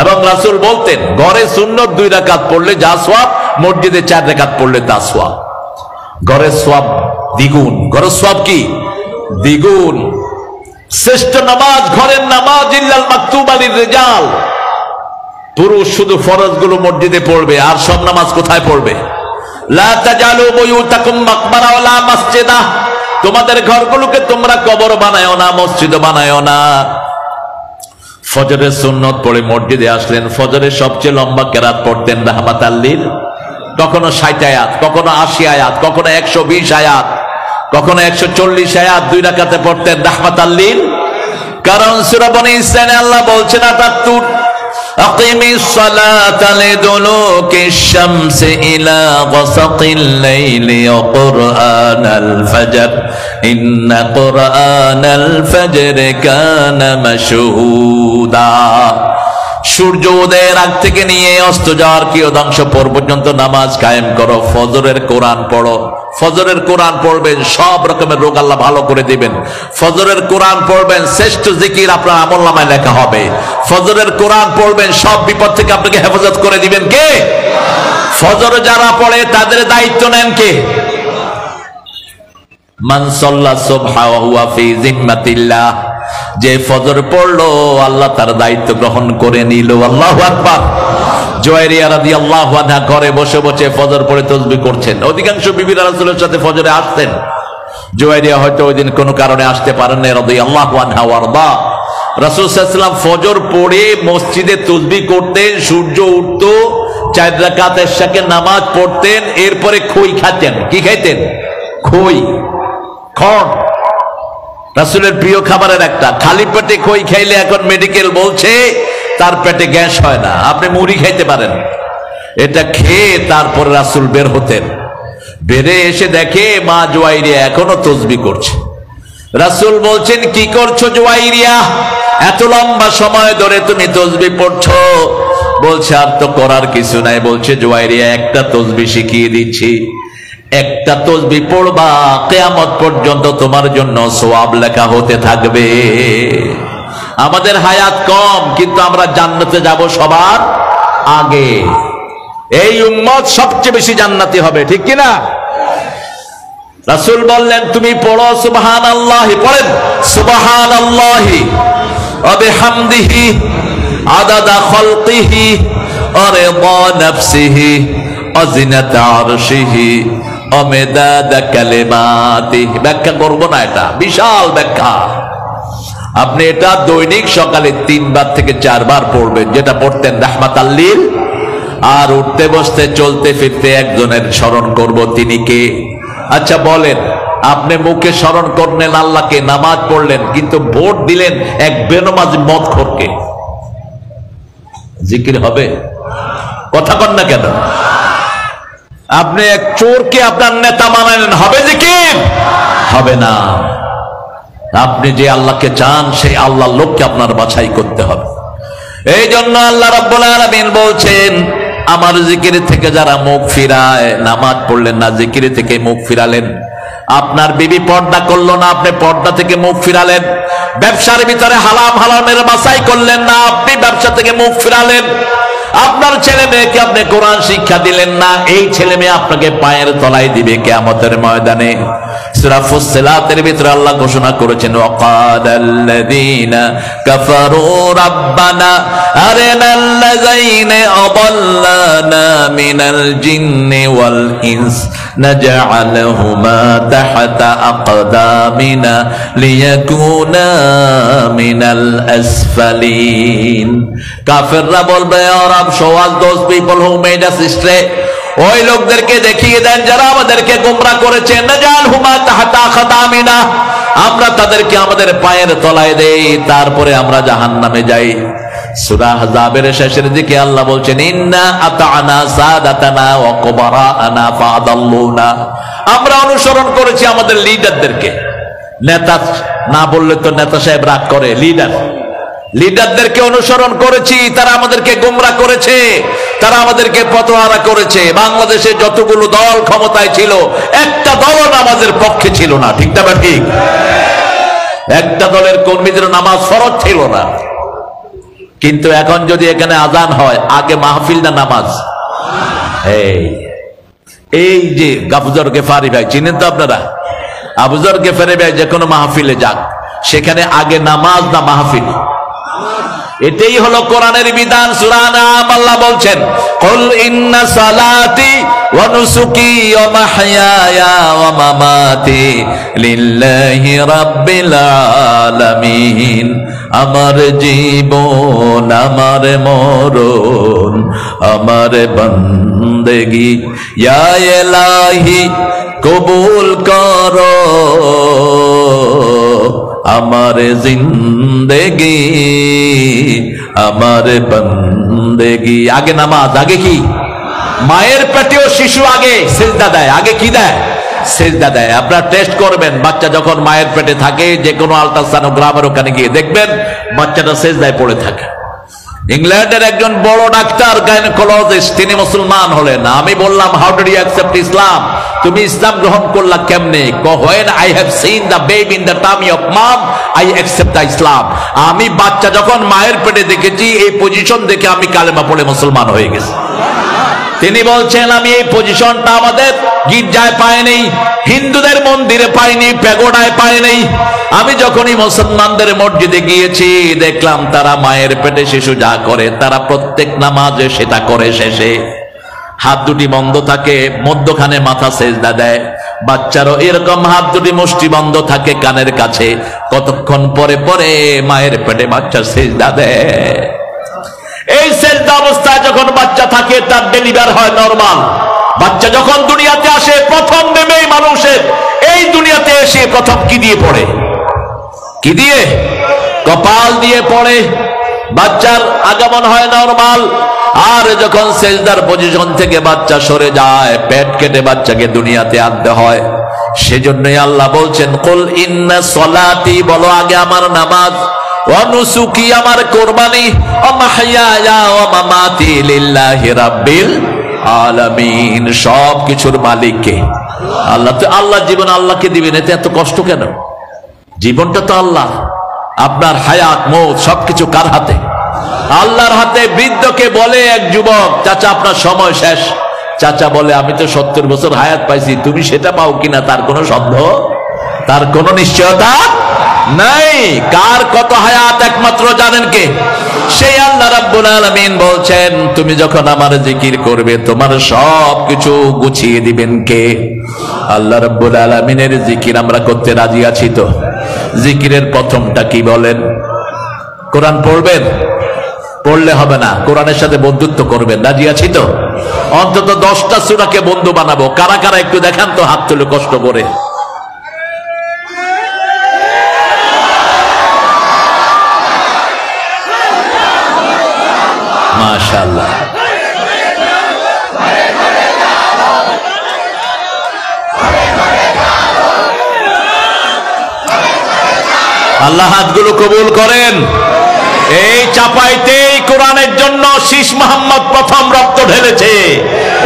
এবং রাসূল বলতেন, ঘরে সুন্নত 2 রাকাত পড়লে যা সওয়াব, মসজিদে 4 রাকাত পড়লে তা সওয়াব। ঘরের সওয়াব দ্বিগুণ। ঘরের সওয়াব কি? দ্বিগুণ। শ্রেষ্ঠ নামাজ ঘরের নামাজ, ইল্লাল মাকতুবা লির-রিজাল। পুরুষ শুধু ফরজগুলো মসজিদে পড়বে, আর সব নামাজ কোথায় পড়বে? লা তাজালু বুয়ুতাকুম মাকবারা ওয়ালা মাসজিদা। তোমাদের ঘরগুলোকে তোমরা কবর বানায়ও না, মসজিদ বানায়ও না। ফজরের সুন্নত পড়ে মসজিদে আসলেন, ফজরের সবচেয়ে লম্বা কেরাত পড়তেন রাহমাতাল লিল। কখনো 60 আয়াত, কখনো 80 আয়াত, কখনো 120 আয়াত, কখনো 140 আয়াত 2 রাকাতে পড়তেন রাহমাতাল লিল। কারণ সূরা বনী ইসরাঈলে আল্লাহ বলছেন 78, আকিমিস সালাতা লিদুলুকিশ শামসি ইলা গাসাকিল লাইলি ওয়া কুরআনাল ফাজর ইন্না কুরআনাল ফাজরি কানা মাশহুদা। সূর্য উদয়ের আগ থেকে নিয়ে অস্ত যাওয়ার কিয়দাংশ পর্যন্ত নামাজ কায়েম করো, ফজরের কোরআন পড়ো। ফজরের কোরআন পড়বেন, সব রকমের রোগ আল্লাহ ভালো করে দিবেন। ফজরের কোরআন পড়বেন, শ্রেষ্ঠ জিকির আপনার আমলনামায় লেখা হবে। ফজরের কোরআন পড়বেন, সব বিপদ থেকে আপনাকে হেফাজত করে দিবেন কে? ফজর যারা পড়ে তাদের দায়িত্ব নেন কে? মান সাল্লা সুবহা ওয়া হুয়া ফি জিম্মাতিল্লাহ। যে ফজর পড়লো আল্লাহ তার দায়িত্ব গ্রহণ করে নিল। আল্লাহু আকবার। জুয়াইরিয়া রাদিয়াল্লাহু আনহা ঘরে বসে বসে ফজর পড়ে তাসবিহ করছেন। অধিকাংশ বিবিরা রাসূলের সাথে ফজরে আসতেন। জুয়াইরিয়া হয়তো ওই দিন কোনো কারণে আসতে পারেন না, রাদিয়াল্লাহু আনহা ওয়ারদা। রাসূল সাল্লাল্লাহু আলাইহি ওয়াসাল্লাম ফজর পড়ে মসজিদে তাসবিহ করতেন, সূর্য উঠতো, 4 রাকাত ইশাকে নামাজ পড়তেন, এরপরে খই খেতেন। কি খাইতেন? খই, খন। রাসূলের প্রিয় খাবারের একটা। খালি পেটে খই খাইলে এখন মেডিকেল বলছে তার পেটে গ্যাস হয় না। আপনি মুড়ি খাইতে পারেন। এটা খেয়ে তারপরে রাসূল বের হতেন। বেরে এসে দেখে মা জুয়াইরিয়া এখনো তাসবিহ করছে। রাসূল বলছেন, কি করছো জুয়াইরিয়া? এত লম্বা সময় ধরে তুমি তাসবিহ পড়ছো। বলছে, আর তো করার কিছু নাই। বলছে, জুয়াইরিয়া একটা তাসবিহ শিখিয়ে দিচ্ছি, একটা তাসবিহ পড়বা, কিয়ামত পর্যন্ত তোমার জন্য সওয়াব লেখা হতে থাকবে। আমাদের হায়াত কম, কিন্তু আমরা জান্নাতে যাব সবার আগে। এই উম্মত সবচেয়ে বেশি জান্নাতি হবে, ঠিক কি না? রাসূল বললেন, তুমি পড়ো সুবহানাল্লাহি। পড়েন সুবহানাল্লাহি ওয়া বিহামদিহি আদাদা খালকিহি ওয়া রিদা নাফসিহি ওয়া জিনাতা আরশিহি ওয়া মিদাদা কালিমাতিহি। ব্যাখ্যা করব না, এটা বিশাল ব্যাখ্যা। আপনি এটা দৈনিক সকালে 3 বার থেকে 4 বার পড়বেন, যেটা পড়তেন রাহমাতাল লিল। আর উঠতে বসতে চলতে ফিরতে একজনের স্মরণ করব, তিনি কে? আচ্ছা বলেন, আপনি মুখে স্মরণ করলেন আল্লাহকে, নামাজ পড়লেন, কিন্তু ভোট দিলেন এক বেনামাজি মদখোরকে, জিকির হবে? কথা বল না কেন? আপনি এক চোরকে আপনার নেতা মানালেন, হবে জিকির? হবে না। আপনি যে আল্লাহকে চান সেই আল্লাহর লোককে আপনার বাছাই করতে হবে। এই জন্য আল্লাহ রাব্বুল আলামিন বলছেন, আমার জিকির থেকে যারা মুখ ফিরায়, নামাজ পড়লেন না, জিকির থেকে মুখ ফিরালেন। আপনার বিবি পর্দা করলো না, আপনি পর্দা থেকে মুখ ফিরালেন। ব্যবসার ভিতরে হারাম হারামের বাছাই করলেন না, আপনি ব্যবসা থেকে মুখ ফিরালেন। আপনার ছেলে মেয়েকে আপনি কোরআন শিক্ষা দিলেন না, এই ছেলে মেয়ে আপনাকে পায়ের তলায় দিবে কিয়ামতের ময়দানে। সূরা ফুসসিলাতের ভিতরে আল্লাহ ঘোষণা করেছেন, ওয়াকাদাল্লাযীনা কাফারু রাব্বানা আরিনাল্লাযীনা আদাল্লানা মিনাল জিন্নি ওয়াল ইনস নাজআলহুমা তাহতা আকদামিনা লিয়াকুনা মিনাল আসফালিন। কাফেররা বলবে, ও রব, show us those people who made us astray। ওই লোকদেরকে দেখিয়ে দেন যারা আমাদেরকে গোমরা করেছে। নাজআলহুমা তাহতা আকদামিনা, আমরা তাদেরকে আমাদের পায়ের তলায় দেই, তারপরে আমরা জাহান্নামে যাই। সূরা আহজাবের শেষের দিকে আল্লাহ বলছেন, ইন্না আতা'না সাদাতানা ওয়া কুবারা'না ফাদাল্লুনা। আমরা অনুসরণ করেছি আমাদের লিডারদেরকে, নেতা না বললে তো নেতা সাহেব রাগ করে। লিডারদেরকে অনুসরণ করেছি, তারা আমাদেরকে গোমরা করেছে, তারা আমাদেরকে পথহারা করেছে। বাংলাদেশে যতগুলো দল ক্ষমতায় ছিল একটা দলও নামাজের পক্ষে ছিল না, ঠিক না ঠিক? একটা দলের কর্মীদের নামাজ ফরজ ছিল না। কিন্তু এখন যদি এখানে আজান হয়, আগে মাহফিল না নামাজ? এই যে আবুযর গেফারি ভাই চিনেন তো আপনারা? আবুযর গেফারি ভাই যে কোনো মাহফিলে যাক, সেখানে আগে নামাজ না মাহফিল? এটাই হলো কোরআনের বিধান। সূরা আনআম আল্লাহ বলছেন, কুল ইন্না সালাতি ওয়া নুসুকি ওয়া মাহইয়ায়া ওয়া মামাতি লিল্লাহি রাব্বিল আলামিন। আমার জীবন, আমার মরণ, আমার বন্দেগি ইয়া ইলাহি কবুল করো, আমার জিন্দেগি, আমার বন্দেগি। আগে নামাজ, আগে কি? মায়ের পেটেও শিশু আগে সেজদা দেয়। আগে কি দেয়? সেজদা দেয়। আপনারা টেস্ট করবেন, বাচ্চা যখন মায়ের পেটে থাকে, যে কোনো আল্ট্রাসনোগ্রামের ওখানে গিয়ে দেখবেন বাচ্চাটা সেজদায় পড়ে থাকে। ইংল্যান্ডের একজন বড় ডাক্তার, গাইনোকোলজিস্ট, তিনি মুসলমান হলেন। আমি বললাম, how did you accept Islam? তুমি ইসলাম গ্রহণ করলা কেমনে? when I have seen the baby in the tummy of mom, I accept the Islam. আমি বাচ্চা যখন মায়ের পেটে দেখেছি, এই পজিশন দেখে আমি কালেমা পড়ে মুসলমান হয়ে গেছি। তিনি বলছেন, আমি এই পজিশনটা আমাদের গির্জায় পাইনি, হিন্দুদের মন্দিরে পাইনি, প্যাগোডায় পাইনি। আমি যখনই মুসলমানদের মসজিদে গিয়েছি, দেখলাম তারা মায়ের পেটে শিশু যা করে, তারা প্রত্যেক নামাজে সেটা করে। শেষে হাত দুটি বন্ধ থাকে, মধ্যখানে মাথা সেজদা দেয়। বাচ্চারও এরকম হাত দুটি মুষ্টি বন্ধ থাকে কানের কাছে। কতক্ষণ পরে পরে মায়ের পেটে বাচ্চা সেজদা দেয়। এই সেজদা অবস্থায় যখন বাচ্চা থাকে, তার ডেলিভার হয় নরমাল। বাচ্চা যখন দুনিয়াতে আসে, প্রথম নেমেই মানুষের এই দুনিয়াতে এসে প্রথম কি দিয়ে পড়ে? কি দিয়ে? কপাল দিয়ে পড়ে। বাচ্চার আগমন হয় নরমাল। আর যখন সেজদার পজিশন থেকে বাচ্চা সরে যায়, পেট কেটে বাচ্চাকে দুনিয়াতে আনতে হয়। সেজন্যই আল্লাহ বলছেন, কুল ইন্না সলাতি, বলো আগে আমার নামাজ, ওয়া নুসুকি, আমার কুরবানি, ওয়া মাহইয়ায়া ওয়া মামাতি লিল্লাহি রাব্বিল আলামিন। সব কিছুর মালিক কে? আল্লাহ। তো আল্লাহ জীবন আল্লাহকে দিবেন, এতে এত কষ্ট কেন? জীবনটা তো আল্লাহ। আপনার হায়াত, মৌত সবকিছু কার হাতে? আল্লাহর হাতে। বৃদ্ধকে বলে এক যুবক, চাচা আপনার সময় শেষ। চাচা বলে, আমি তো 70 বছর হায়াত পাইছি, তুমি সেটা পাও কিনা তার কোনো সন্দেহ, তার কোনো নিশ্চয়তা নাই। কার কত হায়াত একমাত্র জানেন কে? সেই আল্লাহ রাব্বুল আলামিন বলছেন, তুমি যখন আমার জিকির করবে, তোমার সব কিছু গুছিয়ে দিবেন কে? আল্লাহ রাব্বুল আলামিনের জিকির আমরা করতে রাজি আছি তো? জিকিরের প্রথমটা কি বলেন? কোরআন পড়বেন? পড়লে হবে না, কোরআনের সাথে বন্ধুত্ব করবেন। রাজি আছি তো? অন্তত 10টা সূরাকে বন্ধু বানাবো। কারা কারা একটু দেখান তো, হাত তুলে কষ্ট করে। মাশাআল্লাহ। আল্লাহ হাতগুলো কবুল করেন। এই চাপাইতেই কোরআনের জন্য শীষ মোহাম্মদ প্রথম রক্ত ঢেলেছে।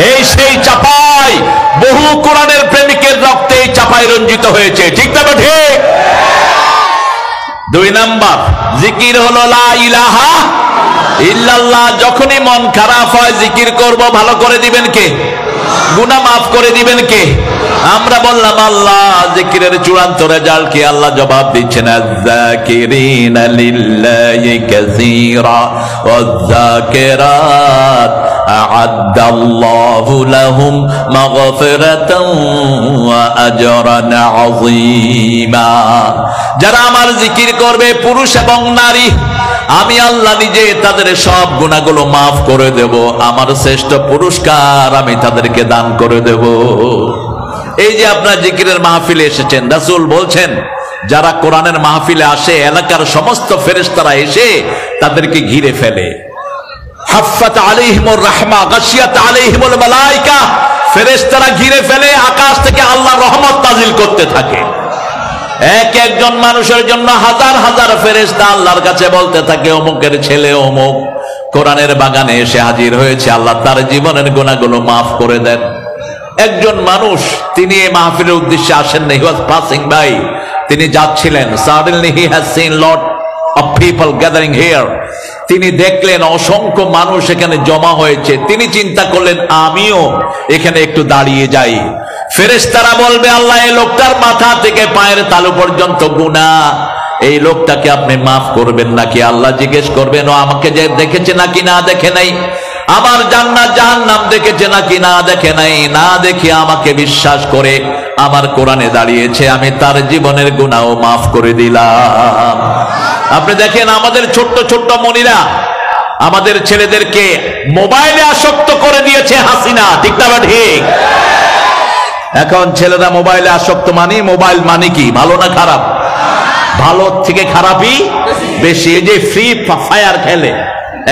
এই সেই চাপাই, বহু কোরআনের প্রেমিকের রক্তে এই চাপাই রঞ্জিত হয়েছে, ঠিক না? ঠিক। 2 নাম্বার জিকির হলো লা ইলাহা ইল্লাল্লাহ। যখনই মন খারাপ হয়, জিকির করব, ভালো করে দিবেন কে? গুনাহ মাফ করে দিবেন কে? আমরা বললাম আল্লাহ। জিকিরের চূড়ান্ত রেজাল্ট কি? আল্লাহ জবাব দিচ্ছেন, আয-যাকিরিনা লিল্লাহি কাসীরা ওয়ায-যাকিরাত আ'আদ্দাল্লাহু লাহুম মাগফিরাতান ওয়া আজরান আযীমা। যারা আমার জিকির করবে, পুরুষ এবং নারী, আমি আল্লাহ নিজে তাদের সব গুনাহগুলো মাফ করে দেব। আমার শ্রেষ্ঠ পুরস্কার আমি তাদেরকে দান করে দেব। এই যে আপনার জিকিরের মাহফিলে এসেছেন, রাসূল বলছেন, যারা কোরআনের মাহফিলে আসে, এলাকার সমস্ত ফেরেশতারা এসে তাদেরকে ঘিরে ফেলে। হাফফাত আলাইহিমুর রাহমা গাশিয়াত আলাইহিমুল মালায়েকা। ফেরেশতারা ঘিরে ফেলে, আকাশ থেকে আল্লাহর রহমত নাজিল করতে থাকে। এক একজন মানুষের জন্য হাজার হাজার ফেরেশতা আল্লাহর কাছে বলতে থাকে, অমুকের ছেলে অমুক কোরআনের বাগানে এসে হাজির হয়েছে, আল্লাহ তার জীবনের গুনাহগুলো মাফ করে দেন। একজন মানুষ তিনি এই মাহফিলের উদ্দেশ্যে আসেন না, হি ওয়াজ পাসিং বাই, তিনি যাচ্ছিলেন, suddenly he has seen lot of people gathering here, তিনি দেখলেন অসংখ্য মানুষ এখানে জমা হয়েছে, তিনি চিন্তা করলেন আমিও এখানে একটু দাঁড়িয়ে যাই। ফেরেশতারা বলবে, আল্লাহ এই লোকটার মাথা থেকে পায়ের তালু পর্যন্ত গুনাহ, এই লোকটাকে আপনি মাফ করবেন নাকি? আল্লাহ জিজ্ঞেস করবেন, ও আমাকে যে দেখেছে নাকি না দেখে নাই, আমার জান্নাত জাহান্নাম দেখেছে নাকি না দেখে নাই, না দেখে আমাকে বিশ্বাস করে আমার কোরআনে দাঁড়িয়েছে, আমি তার জীবনের গুনাহও মাফ করে দিলাম। আপনি দেখেন আমাদের ছোট্ট ছোট্ট মনিরা আমাদের ছেলেদেরকে মোবাইলে আসক্ত করে দিয়েছে হাসিনা, ঠিক না ঠিক? এখন ছেলেরা মোবাইলে আসক্ত, মানে মোবাইল মানে কি, ভালো না খারাপ? ভালো থেকে খারাপই বেশি। এই যে ফ্রি ফায়ার খেলে,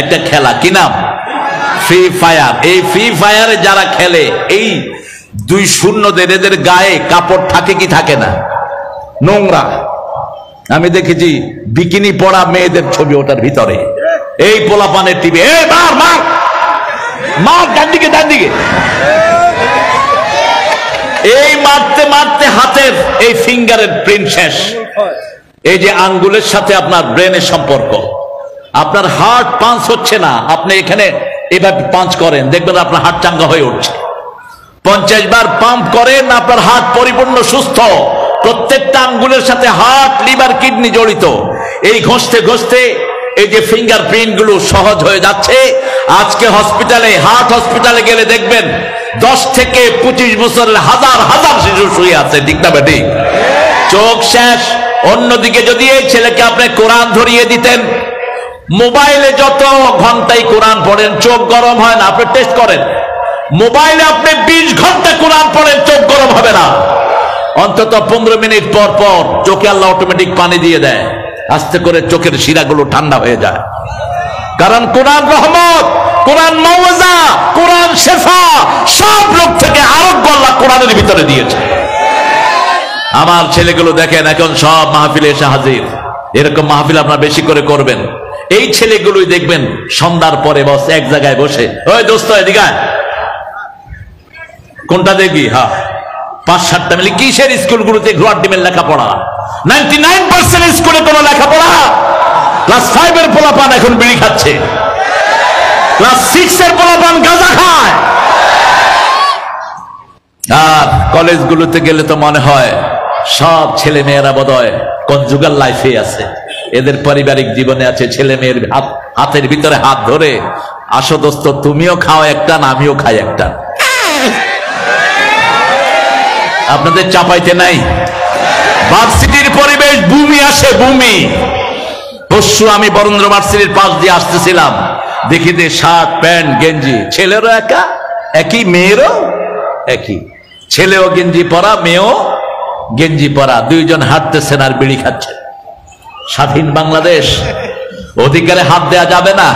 একটা খেলা, কি নাম? Free fire. এই ফ্রি ফায়ারে যারা খেলে, এই 2-0 এদের গায়ে কাপড় থাকে কি থাকে না? নোংরা। আমি দেখেছি বিকিনি পরা মেয়েদের ছবি ওটার ভিতরে, এই পোলাপানের টিভি, এই মার মার মার, ডান দিকে ডান দিকে, এই মারতে মারতে হাতের এই ফিঙ্গারের প্রিন্ট শেষ। এই যে আঙ্গুলের সাথে আপনার ব্রেনের সম্পর্ক, আপনার হার্ট পাঞ্চ হচ্ছে না, আপনি এখানে এভাবে পাঞ্চ করেন, দেখবেন আপনার হার্ট চাঙ্গা হয়ে উঠছে। 50 বার পাম্প করেন, আপনার হার্ট পরিপূর্ণ সুস্থ। প্রত্যেকটা আঙ্গুলের সাথে হার্ট, লিভার, কিডনি জড়িত। এই ঘষতে ঘষতে এই যে ফিঙ্গারপ্রিন্ট গুলো সহজ হয়ে যাচ্ছে। আজকে হসপিটালে, হার্ট হসপিটালে গেলে দেখবেন 10 থেকে 25 বছরের হাজার হাজার শিশু শুয়ে আছে, ঠিক না ঠিক? চোখ শেষ। অন্যদিকে যদি এই ছেলেকে আপনি কোরআন ধরিয়ে দিতেন, মোবাইলে যত ঘন্টাই কোরআন পড়েন চোখ গরম হয় না, আপনি টেস্ট করেন, মোবাইলে আপনি 20 ঘন্টা কোরআন পড়েন চোখ গরম হবে না। অন্তত 15 মিনিট পর পর চোখে আল্লাহ অটোমেটিক পানি দিয়ে দেয়, আস্তে করে চোখের শিরাগুলো ঠান্ডা হয়ে যায়। কারণ কোরআন রহমত, কোরআন মওয়াজা, কোরআন শেফা, সব রোগ থেকে আরোগ্য আল্লাহ কোরআনের ভিতরে দিয়েছে। আমার ছেলেগুলো দেখেন এখন সব মাহফিলে এসে হাজির। এরকম মাহফিল আপনারা বেশি করে করবেন। এই ছেলেগুলোই দেখবেন সন্ধ্যার পরে বস এক জায়গায় বসে, ওই দোস্ত এদিকে কোনটা দেখবি, হ্যাঁ 5-7টা মিলে কিসের স্কুলগুলোতে ঘোড়ার ডিমের লেখাপড়া, 99% স্কুলে কোনো লেখাপড়া। ক্লাস 5 এর পোলাপান এখন বিড়ি খাচ্ছে, ক্লাস 6 এর পোলাপান গাঁজা খায়। আর কলেজগুলোতে গেলে তো মনে হয় সব ছেলে মেয়েরা বোধহয় কনজুগাল লাইফে আছে, এদের পারিবারিক জীবনে আছে। ছেলে মেয়ের হাতের ভিতরে হাত ধরে, আসো দোস্ত তুমিও খাও একটা, আমিও খাই একটা। আপনাদের চাপাইতে নাই? ভার্সিটির পরিবেশ ভূমি আসে, ভূমি। পরশু আমি বরেন্দ্র ভার্সিটির পাশ দিয়ে আসতেছিলাম, দেখি যে শার্ট প্যান্ট গেঞ্জি, ছেলেরও একা একই, মেয়েরও একই, ছেলেও গেঞ্জি পরা মেয়েও গেঞ্জি পরা, দুইজন হাঁটতেছেন আর বিড়ি খাচ্ছেন। স্বাধীন বাংলাদেশ, অধিকারে হাত দেয়া যাবে না।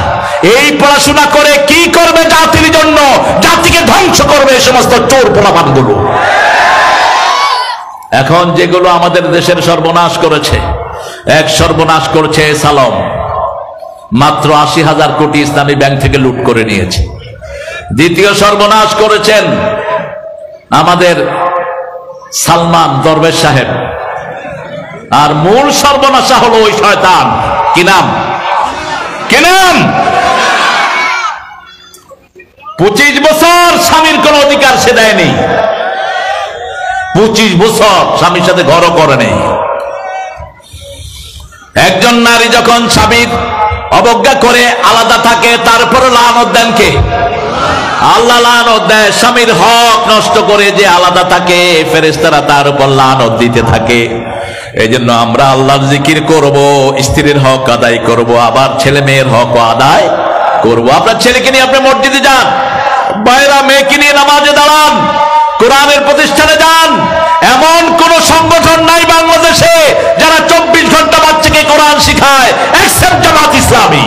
এই পড়াশোনা করে কি করবে জাতির জন্য? জাতিকে ধ্বংস করবে এই সমস্ত চোর পোলাপানগুলো। এখন যেগুলো আমাদের দেশের সর্বনাশ করেছে, এক সর্বনাশ করছে সালম, মাত্র 80,000 কোটি ইসলামী ব্যাংক থেকে লুট করে নিয়েছে। দ্বিতীয় সর্বনাশ করেছেন আমাদের সালমান দরবেশ সাহেব। আর মূল সর্বনাশা হলো ওই শয়তান, কি নাম? কি নাম? 25 বছর স্বামীর কোন অধিকার সে দেয়নি, 25 বছর স্বামীর সাথে ঘরও করে নেই। একজন নারী যখন স্বামীর অবজ্ঞা করে আলাদা থাকে, তারপরে লানত দেন কে? আল্লাহ লানত দেয়। স্বামীর হক নষ্ট করে যে আলাদা থাকে, ফেরেশতারা তার উপর লানত দিতে থাকে। এই জন্য আমরা আল্লাহর জিকির করব, স্ত্রীর হক আদায় করব, আবার ছেলে মেয়ের হক আদায় করব। আপনার ছেলেকে নিয়ে আপনি মসজিদে যান, বাইরা মেয়েকে নিয়ে নামাজে দাঁড়ান, কোরআনের প্রতিষ্ঠানে যান। এমন কোন সংগঠন নাই বাংলাদেশে যারা 24 ঘন্টা বাচ্চাকে কোরআন শিখায়, এক্সেপ্ট জামাত ইসলামী।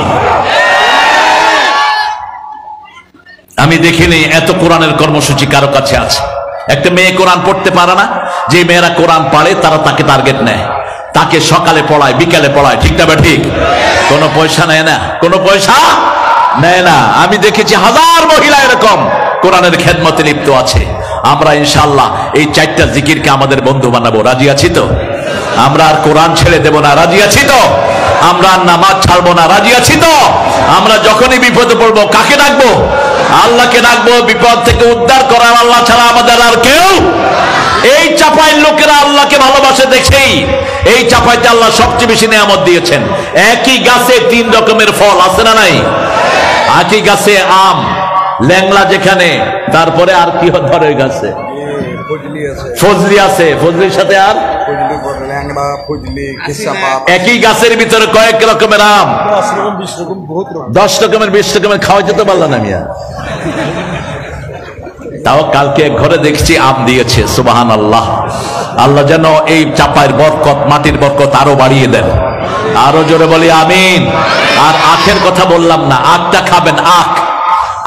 আমি দেখিনি এত কোরআনের কর্মসূচি কারো কাছে আছে। একটা মেয়ে কোরআন পড়তে পারে না, যে মেয়েরা কোরআন পড়ে তারা তাকে টার্গেট নেয়, তাকে সকালে পড়ায় বিকালে পড়ায়, ঠিক না ঠিক? কোনো পয়সা নেয় না, কোনো পয়সা নেয় না। আমি দেখেছি হাজার মহিলা এরকম কোরআনের খেদমতে লিপ্ত আছে। আমরা ইনশাআল্লাহ এই 4টা জিকিরকে আমাদের বন্ধু বানাবো, রাজি আছি তো? আমরা আর কোরআন ছেড়ে দেব না, রাজি আছি তো? আমরা আর নামাজ ছাড়বো না, রাজি আছি তো? আমরা যখনই বিপদে পড়বো কাকে ডাকবো? আল্লাহকে ডাকবো। বিপদ থেকে উদ্ধার করার আল্লাহ ছাড়া আমাদের আর কেউ। এই চাপাইয়ের লোকেরা আল্লাহকে ভালোবাসে দেখেই এই চাপাইতে আল্লাহ সবচেয়ে বেশি নেয়ামত দিয়েছেন। একই গাছে 3 রকমের ফল আছে না নাই? একই গাছে আম, ল্যাংলা যেখানে, তারপরে আর কি ধরে ওই গাছে? ফজলি আছে, ফজলির সাথে আর একই গাছের ভিতরে কয়েক রকমের আম, 10 রকমের 20 রকমের খাওয়া যেতে পারলাম না মিয়া। তাও কালকে ঘরে দেখছি আম দিয়েছে, সুবহানাল্লাহ। আল্লাহ যেন এই চাপায়ের বরকত, মাটির বরকত আরো বাড়িয়ে দেন, আরো জোরে বলি আমিন। আর আখের কথা বললাম না, আখটা খাবেন,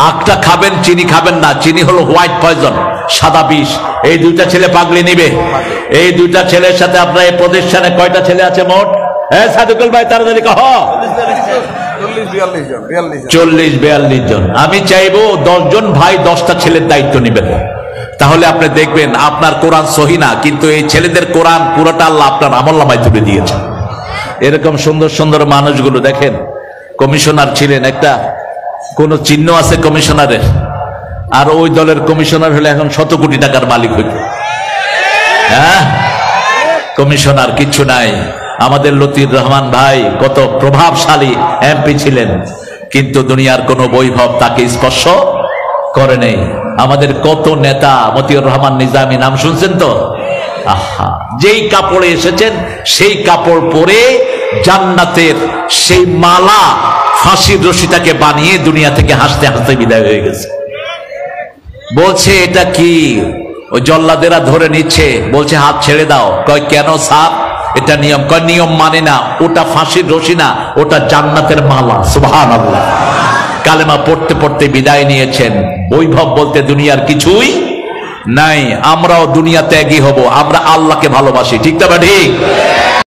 আখটা খাবেন, চিনি খাবেন না। চিনি হলো হোয়াইট পয়জন, সাদা বিষ। এই 2টা ছেলে পাগলি নিবে। এই 2টা ছেলের সাথে আপনার এই প্রতিষ্ঠানে কয়টা ছেলে আছে মোট? হ্যাঁ সাদুকুল ভাই তাড়াতাড়ি কহ। 40-42 জন। আমি চাইবো 10 জন ভাই 10টা ছেলের দায়িত্ব নেবেন, তাহলে আপনি দেখবেন আপনার কোরআন সহি না, কিন্তু এই ছেলেদের কোরআন পুরোটা আল্লাহ আপনার আমলনামায় তুলে দিয়েছেন। এরকম সুন্দর সুন্দর মানুষগুলো দেখেন। কমিশনার ছিলেন, একটা কোন চিহ্ন আছে কমিশনারের, আর ওই দলের কমিশনার হলে এখন 100 কোটি টাকার মালিক হইত। হ্যাঁ, কমিশনার কিচ্ছু নাই। আমাদের লতিফ রহমান ভাই কত প্রভাবশালী এমপি ছিলেন, কিন্তু দুনিয়ার কোন বৈভব তাকে স্পর্শ করে নেই। আমাদের কত নেতা, মতিউর রহমান নিজামী নাম শুনছেন তো? আহা, যেই কাপড়ে এসেছেন সেই কাপড় পরে জান্নাতের সেই মালা, ফাঁসির রশিটাকে বানিয়ে দুনিয়া থেকে হাসতে হাসতে বিদায় হয়ে গেছে। বলছে এটা কি? ওই জল্লাদেরা ধরে নিচ্ছে, বলছে হাত ছেড়ে দাও। কয় কেন স্যার? এটা নিয়ম। কয় নিয়ম মানে না, ওটা ফাঁসির রশি না, ওটা জান্নাতের মালা। সুবহানাল্লাহ। কালেমা পড়তে পড়তে বিদায় নিয়েছেন। বৈভব বলতে দুনিয়ার কিছুই নাই। আমরাও দুনিয়া ত্যাগী হব, আমরা আল্লাহকে ভালোবাসি, ঠিক না ঠিক?